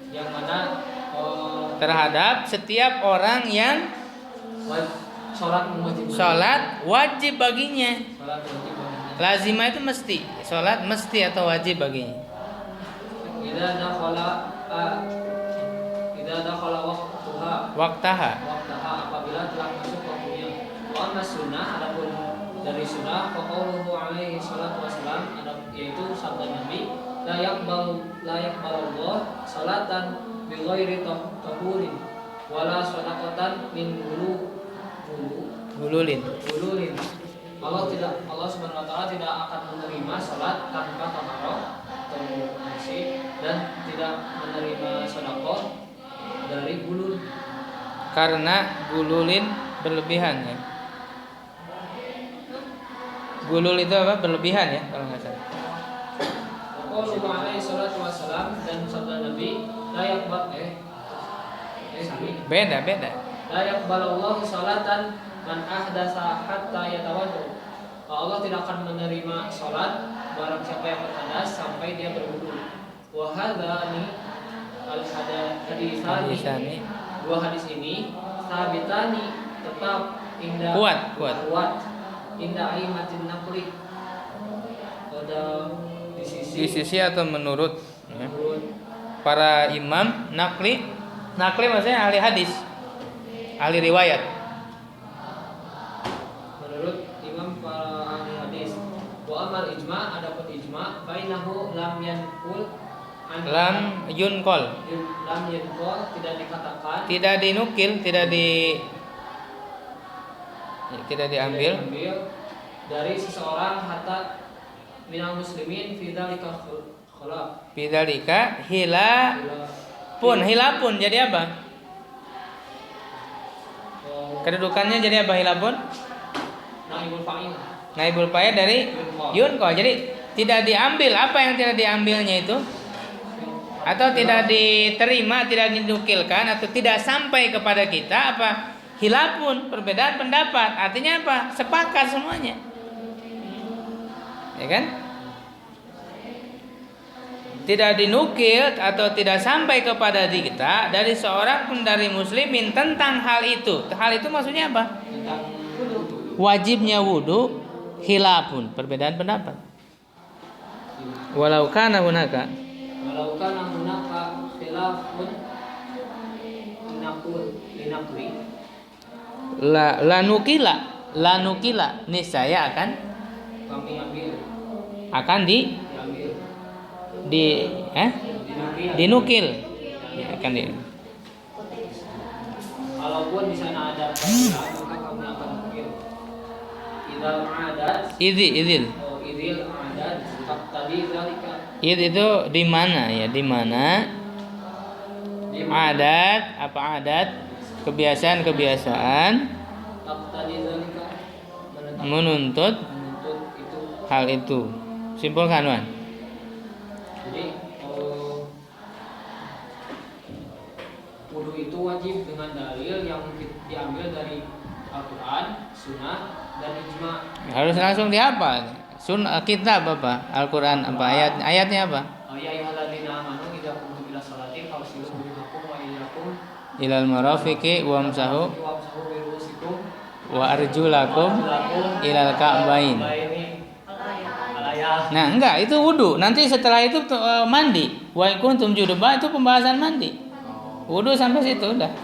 yang mana Terhadap setiap orang yang sholat mewajibkan sholat wajib baginya. sholat wajib baginya. Lazimah itu mesti. Sholat mesti atau wajib baginya. Idza dakhala waqtaha Waktaha. apabila telah masuk waktunya. Wa amma sunnah adapun dari sunnah fa qauluhu alaihi salatu wasalam yaitu sabda Nabi la yaqbalullah salatan bi ghairi tahurin wala sadaqatan min Gululin. Allah Subhanahu wa taala tidak akan menerima salat tanpa taharah atau bersih dan tidak menerima sedekah dari gulul Karena gululin berlebihan ya. Gulul itu apa? Berlebihan ya kalau nggak salah. Qauluhu alaihi salatu wassalam dan sabda Nabi la yaqbal Beda. la yaqbalallahu salatan man ahdatsa hatta yatawaddu. Allah tidak akan menerima salat barang siapa yang berhadas sampai dia berwudu. Wa hadzani hadisani dua hadis ini sabitani tetap indah kuat indah aimatin naqli pada Di sisi atau menurut ya. Para imam nakli maksudnya ahli hadis, ahli riwayat. Menurut imam para ahli hadis. Wa amal ijma adapun ijma bainahu lam yunkol tidak dikatakan tidak dinukil, tidak diambil dari seseorang hatta minal muslimin fi dzalika khilaf. Bidzalika hilapun jadi apa? Kedudukannya jadi apa hilapun? Naibul fa'il dari yunko. Jadi tidak diambil, apa yang tidak diambilnya itu? Atau tidak diterima, tidak dinukilkan atau tidak sampai kepada kita apa? Hilapun, perbedaan pendapat. Artinya apa? Sepakat semuanya. Ya kan? Tidak dinukil atau tidak sampai kepada kita dari seorang pun dari muslimin tentang hal itu. Hal itu maksudnya apa? Wajibnya wudu, khilafun, perbedaan pendapat. Walau kana hunaka khilafun linaqli la nukila niscaya akan kami ambil dinukil ya, akan di walaupun di sana ada maka kami akan nukil idil adat tadi zalika itu di mana ya, di mana adat kebiasaan menuntut itu hal itu. Simpulkan, Wan. jadi wudu itu wajib dengan dalil yang diambil dari Al-Quran, Sunnah, dan Ijma. Harus langsung dihafal. Kitab apa? Al-Quran apa? Ayatnya apa? Ya ayyuhalladzina amanu idza qumtum ila sholati faghsilu wujuhakum wa aydiyakum Ilal marafiqi wamsahu bi ru'usikum wa arjulakum ilal ka'bain. Alaya. Nah, enggak, itu wudu. Nanti setelah itu mandi. Wa in kuntum junuban itu pembahasan mandi. Wudu sampai situ udah.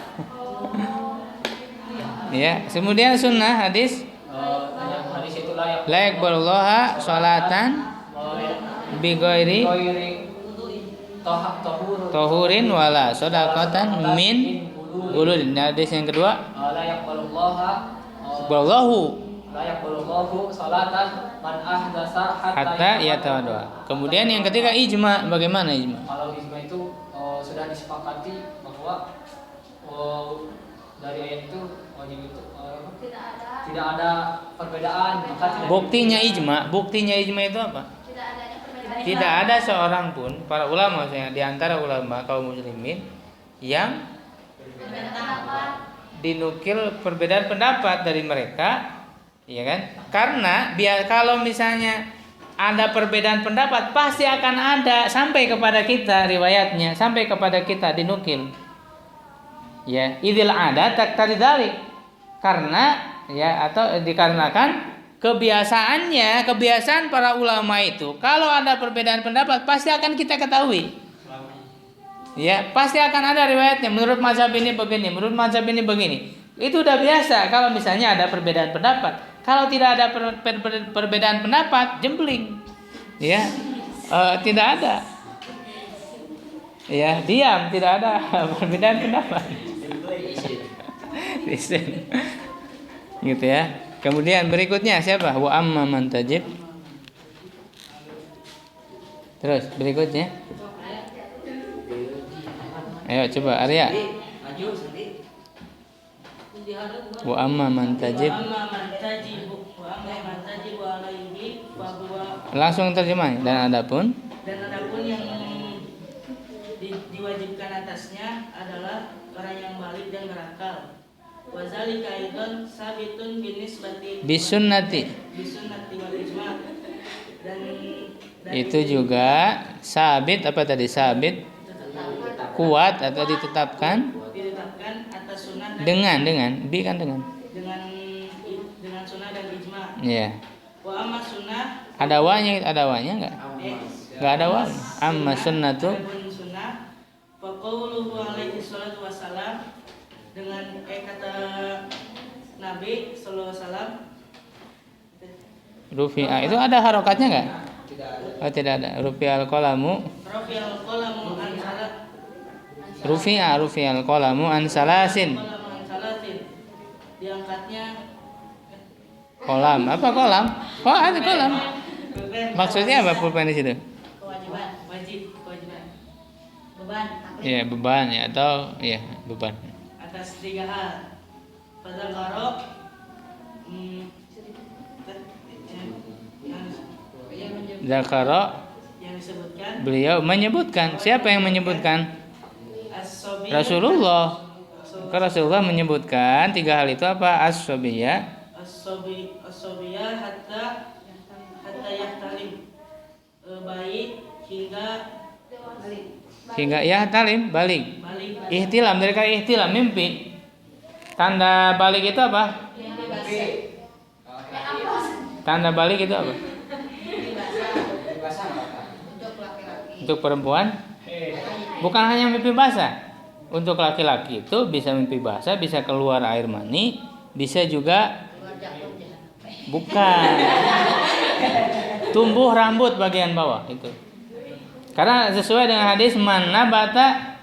Ya, kemudian sunnah hadis Hadis itu layak. la yaqbalullaha sholatan bi ghairi tahurin wala shadaqatan min guludin. Hadis yang kedua, La yaqbalullaha wallahu la yaqbalullahu salatan man ahdasa hatta yatawadda. Kemudian yang ketiga ijma. Bagaimana ijma? Kalau ijma itu sudah disepakati bahwa dari ayat itu wajib itu tidak ada perbedaan, maka tidak Buktinya ijma itu apa? Tidak ada seorang pun para ulama, di antara ulama kaum muslimin yang dinukil perbedaan pendapat dari mereka, ya kan? Karena kalau misalnya ada perbedaan pendapat pasti akan ada sampai kepada kita riwayatnya, sampai kepada kita dinukil. Ya, idil ada taktari dzalik. Karena ya atau dikarenakan kebiasaan para ulama itu kalau ada perbedaan pendapat pasti akan kita ketahui. Ya, pasti akan ada riwayatnya. Menurut mazhab ini begini, menurut mazhab ini begini. Itu udah biasa kalau misalnya ada perbedaan pendapat. Kalau tidak ada perbedaan pendapat, jembling. Ya, tidak ada. Ya, diam, tidak ada perbedaan pendapat. Gitu ya. Kemudian berikutnya siapa? Wa amma man tajib. Terus berikutnya. Ayo coba Arya. Wa amma man tajib. Langsung terjemah. Dan adapun yang diwajibkan atasnya adalah orang yang balik dan berakal. Wazalika aidan sabitun binisbati bisunnati. Wal ijma. Dan Itu juga sabit apa tadi? Sabit kuat atau ditetapkan atas sunnah dengan bi kan dengan sunnah dan ijma. ya. Wa amma sunnah Ada wanya enggak? Enggak ada wa. Amma sunnatu adapun sunnah fa qauluhu alaihi salatu wassalam, dengan kata Nabi sallallahu alaihi wasallam, rufi'a itu ada harokatnya enggak? Oh tidak ada. Rufi'al qalamu rafi'al qalamu an salat rufi'al qalamu an salasin. Diangkatnya Kolam. Apa kolam? Oh, ada kolam. Maksudnya apa pulpen di situ? kewajiban beban Ya, beban ya atau ya, beban. atas 3 hal. Pada karok Zakaro yang disebutkan beliau menyebutkan. Siapa yang menyebutkan? as-sobi Rasulullah. Rasulullah menyebutkan 3 hal itu apa? As-sobiyah as-sobiyah hatta yahtalim, bayi hingga ya talim balik. Ihtilam, dari kata ihtilam mimpi. Tanda balik itu apa? Tanda balik itu apa? Untuk perempuan bukan hanya mimpi basah. Untuk laki-laki itu bisa mimpi basah, bisa keluar air mani, bisa juga bukan tumbuh rambut bagian bawah itu. Karena sesuai dengan hadis man nabata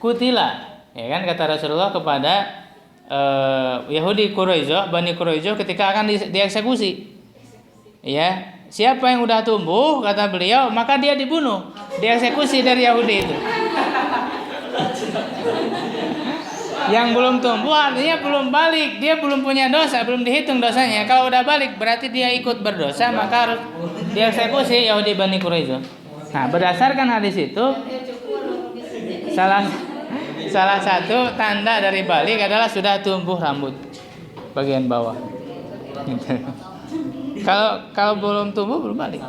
kutila, ya kan, kata Rasulullah kepada Yahudi Quraizah, Bani Quraizah ketika akan dieksekusi. Ya, siapa yang udah tumbuh kata beliau, maka dia dibunuh, dieksekusi dari Yahudi itu. Yang belum tumbuh artinya belum balik, dia belum punya dosa, belum dihitung dosanya. Kalau udah balik berarti dia ikut berdosa, maka harus dieksekusi Yahudi Bani Quraizah. Nah, berdasarkan hadis itu salah satu tanda dari balik adalah sudah tumbuh rambut bagian bawah. Kalau belum tumbuh belum balik.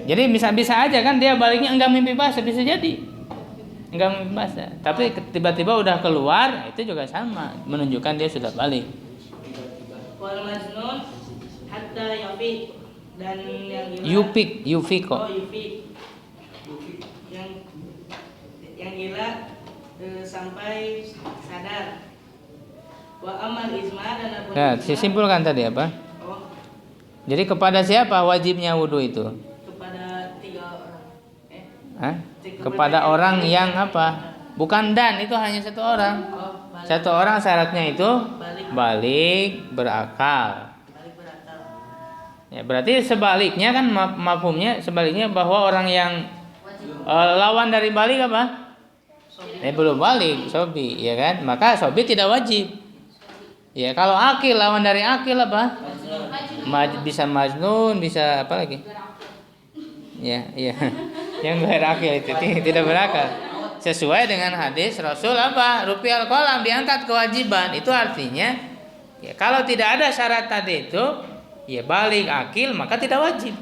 Jadi bisa aja kan dia baliknya enggak mimpi basah, bisa jadi enggak mimpi basah. Tapi tiba-tiba udah keluar, itu juga sama, menunjukkan dia sudah balik. wal majnun hatta yafi, dan yang gila. Yufik Oh, kok. Yufik. Yang gila sampai sadar. Wa amal ijma dan apa? Nah, saya simpulkan tadi apa? Oh, Jadi kepada siapa wajibnya wudhu itu? kepada 3 orang. Hah? Kepada orang yang apa? Bukan dan, itu hanya 1 orang. Oh, balik. 1 orang syaratnya itu Balik. balik berakal. Balik berakal. Ya, berarti sebaliknya kan mafhumnya sebaliknya bahwa orang yang Wajib. lawan dari balik apa? Sobi. Belum balik, sobi, ya kan? Maka sobi tidak wajib. Ya, kalau akil lawan dari akil apa? Bisa majnun, bisa apa lagi? Ya, ya. Yang berakil itu tidak berakal. Sesuai dengan hadis Rasul apa? Rufi'al qalam, diangkat kewajiban. Itu artinya ya kalau tidak ada syarat tadi itu, ya balik akil maka tidak wajib.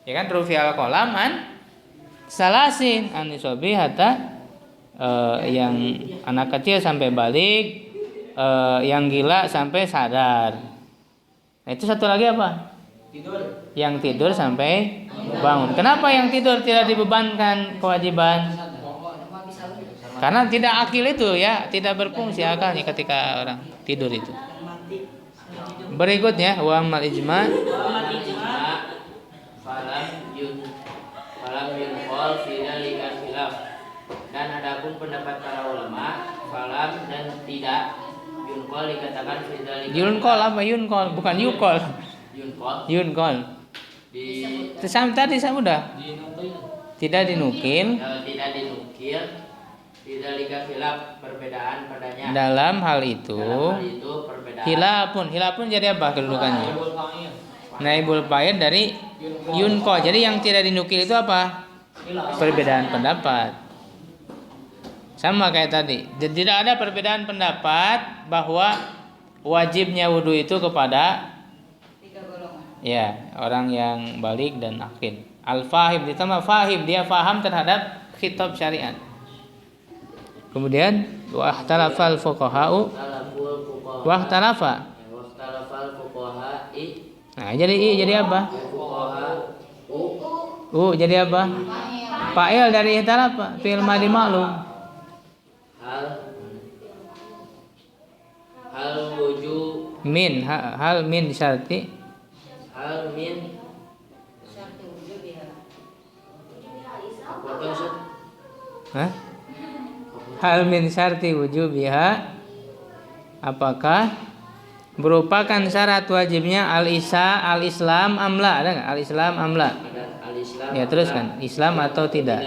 Ya kan rufi'al qalam an salasin anisobi hatta yang anak kecil sampai balik, yang gila sampai sadar. Nah, itu satu lagi apa? Tidur. Yang tidur sampai bangun. Kenapa yang tidur tidak dibebankan kewajiban? Karena tidak akil itu ya, tidak berfungsi akalnya ketika orang tidur itu. Yang mati. Yang hidup. Berikutnya wa amal ijma. Wa amal ijma. falam yunqal fi dzalika khilaf. Dan adapun pendapat para ulama falam dan tidak yunqal dikatakan fi dzalika. Yunkol apa yunkol? Bukan yukol. Yunqal Yunkol. di Itu tadi saya udah. Tidak dinukil tidak dinukil fi dzalika khilaf, perbedaan padanya. dalam hal itu. Dalam hal itu perbedaan. Hilapun jadi apa kedudukannya? Naibul fa'il dari yunko. Jadi yang tidak dinukil itu apa? Perbedaan pendapat. Sama kayak tadi. Tidak ada perbedaan pendapat bahwa wajibnya wudhu itu kepada 3 golongan. ya orang yang balik dan akil. Al-fahim ditambah fahim, dia faham terhadap khitab syariat. Kemudian wahtalafal fuqaha'u Talaful fuqaha. wahtalafa. Wahtalafal fuqaha'i. Nah, jadi apa? Fuqaha Jadi apa? Fa'il dari ihtalafa, fi'il madi maklum. hal wujud Hal min syarti. hal min Syarti wujud ya. apa tuh Ustaz? Hah? Hal min syarti wujubiha. Apakah merupakan syarat wajibnya al-islam amla? Ada enggak al-islam amla? Ada al-Islam. Ya, teruskan. Islam atau tidak?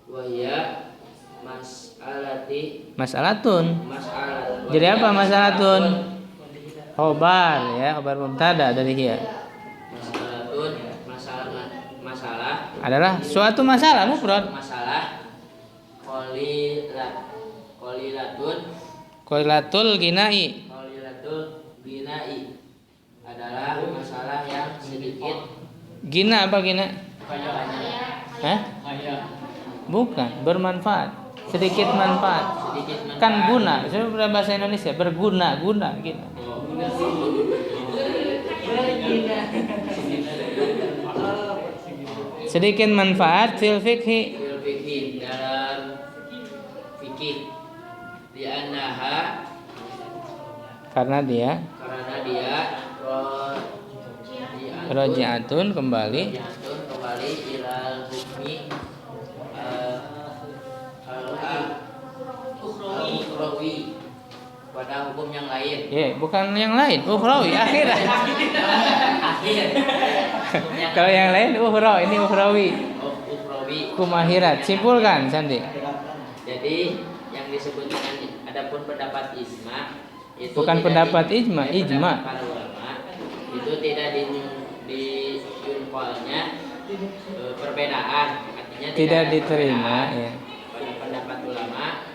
Wahya mas'alati Mas'alatun. mas'alat. Jadi apa masalatun? Khobar ya, khobar mubtada dari hiya. Mas'alatun masalah Adalah suatu masalah mufrad. masalah qalilatun Qailatul ginai. qalilatul binai adalah masalah yang sedikit Gina apa gina? Hah? Bukan, bermanfaat. Sedikit manfaat. sedikit manfaat. Kan guna, sebenarnya bahasa Indonesia berguna, guna gitu. Sedikit manfaat fil fikhi. Fil fikih dalam fikih di anaha Karena dia karena dia roji'atun kembali roji'atun kembali ilal hukmi al-ukhrawi pada hukum yang lain. ya, bukan yang lain, ukhrawi akhirat. Akhir. Kalau yang lain ukhrawi, ini ukhrawi. Ukhrawi. Kumahirat. Simpulkan Sandi. Jadi yang disebut dengan adapun pendapat ijma itu Bukan tidak pendapat ijma, pendapat ijma. para ulama itu tidak di yunqalnya perbedaan, artinya Tidak ada diterima perbedaan ya, pada pendapat ulama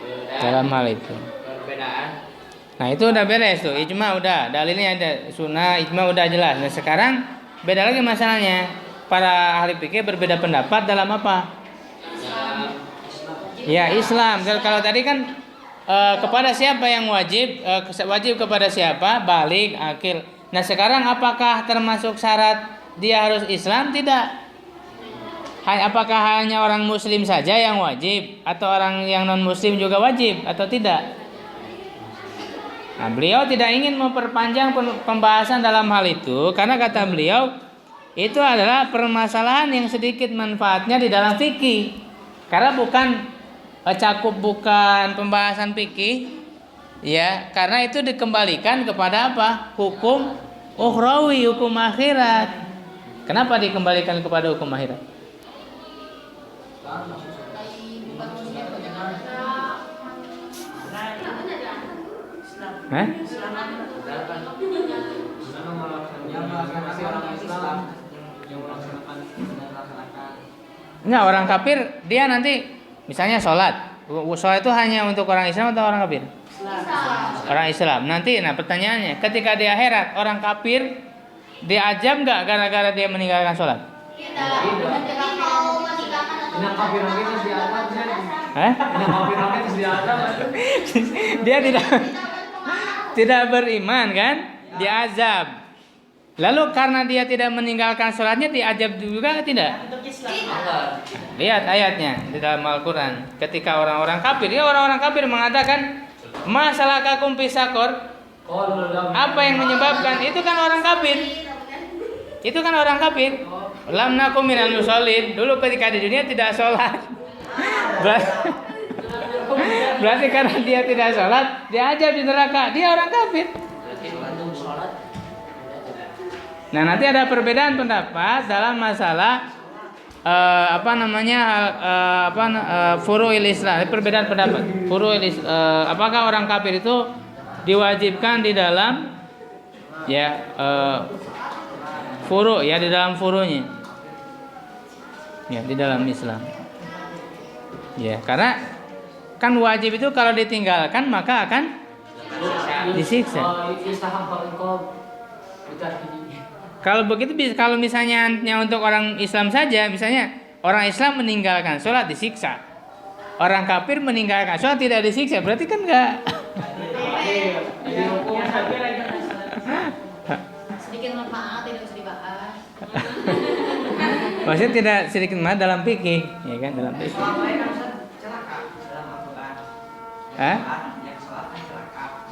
dan dalam hal itu. perbedaan. Nah, itu udah beres tuh. Ijma udah, dalilnya ada, sunnah, ijma udah jelas. Nah, sekarang beda lagi masalahnya. Para ahli fikih berbeda pendapat dalam apa? Dalam Ya, Islam. Kalau tadi kan kepada siapa yang wajib? Wajib kepada siapa? Balik, akil. Nah sekarang apakah termasuk syarat dia harus Islam? Tidak. Apakah hanya orang Muslim saja yang wajib, atau orang yang non Muslim juga wajib, atau tidak? Nah, beliau tidak ingin memperpanjang pembahasan dalam hal itu, karena kata beliau itu adalah permasalahan yang sedikit manfaatnya di dalam fikih, karena bukan pembahasan fikih, ya, karena itu dikembalikan kepada apa? Hukum ukhrawi, hukum akhirat. Kenapa dikembalikan kepada hukum akhirat? Hah? Enggak, orang kafir dia nanti misalnya sholat. Sholat itu hanya untuk orang Islam atau orang kafir? Orang Islam. Nanti, nah pertanyaannya, ketika di akhirat orang kafir diazab nggak gara-gara dia meninggalkan sholat? Dia tidak beriman kan? Diazab. Lalu karena dia tidak meninggalkan sholatnya diazab juga tidak? Lihat ayatnya di dalam Al-Quran. Ketika orang-orang kafir, orang-orang kafir mengatakan masalakakum fisakor. Apa yang menyebabkan? Itu kan orang kafir. Lam nakum minal musallin. Dulu ketika di dunia tidak sholat. Berarti karena dia tidak sholat, diazab di neraka. Dia orang kafir. Nah, nanti ada perbedaan pendapat dalam masalah furu'il Islam. Perbedaan pendapat. Apakah orang kafir itu diwajibkan di dalam furu', ya, di dalam furu'nya. Ya, di dalam Islam. Ya, karena kan wajib itu kalau ditinggalkan maka akan disiksa. Kalau begitu, kalau misalnya untuk orang Islam saja, misalnya orang Islam meninggalkan sholat disiksa, orang kafir meninggalkan sholat tidak disiksa, berarti kan enggak. Sedikit manfaat tidak usah dibahas. Maksudnya tidak sedikit manfaat dalam fikih, ya kan, dalam fikih.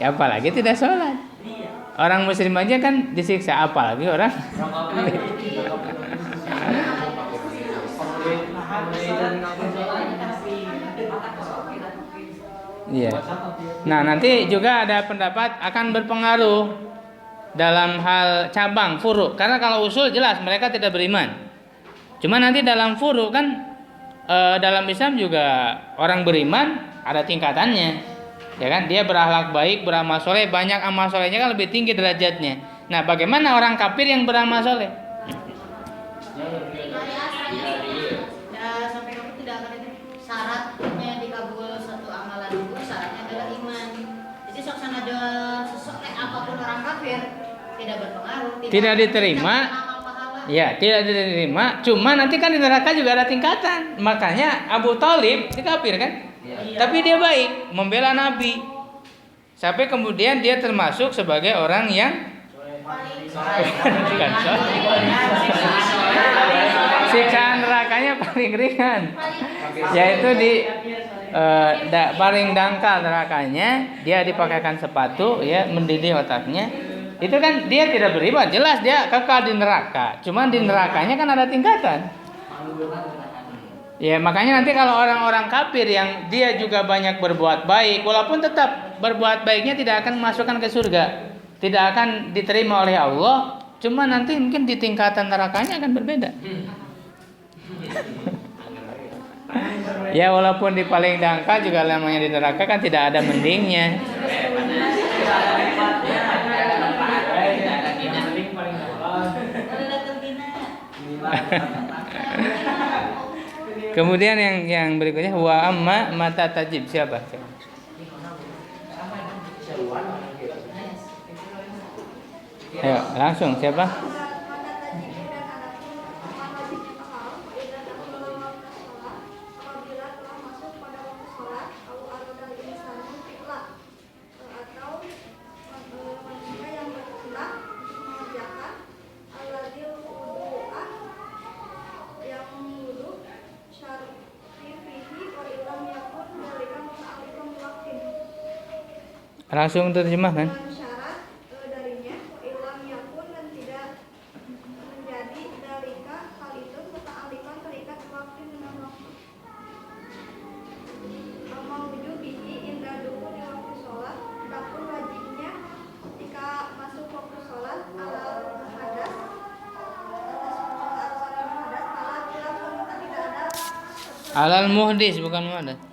Ya apalagi tidak sholat. Orang muslim aja kan disiksa, apalagi orang. Iya. Nah, nanti juga ada pendapat akan berpengaruh dalam hal cabang furu. Karena kalau usul jelas mereka tidak beriman. Cuma nanti dalam furu kan dalam Islam juga orang beriman ada tingkatannya. Ya kan, dia berakhlak baik, beramal soleh, banyak amal solehnya kan lebih tinggi derajatnya. Nah, bagaimana orang kafir yang beramal soleh? Sampai kamu tidak akan itu syaratnya dikabul satu amalan itu syaratnya adalah iman. Jadi soksana ada sesoleh apapun orang kafir tidak berpengaruh. Tidak diterima. Ya, tidak diterima. Cuma nanti kan di neraka juga ada tingkatan. Makanya Abu Thalib dia kafir kan? Tapi dia baik, membela Nabi. Sampai kemudian dia termasuk sebagai orang yang siksaan nerakanya paling ringan, yaitu paling dangkal nerakanya, dia dipakaikan sepatu, ya, mendidih otaknya. Itu kan dia tidak beriman, jelas dia kekal di neraka. Cuma di nerakanya kan ada tingkatan. Ya, makanya nanti kalau orang-orang kafir yang dia juga banyak berbuat baik, walaupun tetap berbuat baiknya tidak akan memasukkan ke surga, tidak akan diterima oleh Allah, cuma nanti mungkin di tingkatan nerakanya akan berbeda. Ya, walaupun di paling dangkal juga namanya di neraka kan tidak ada mendingnya. Kemudian yang berikutnya wa amma mata tajib, siapa? Ayo langsung siapa? Langsung terjemahkan. dengan syarat darinya ilam yakun dan tidak menjadi dalika hal itu muta'alliqan terikat waktu dengan waktu. Mauju bihi inda dukhul di waktu sholat, adapun wajibnya ketika masuk waktu sholat alal hadas kala bila pun tidak ada Alal muhdis bukan muhadas.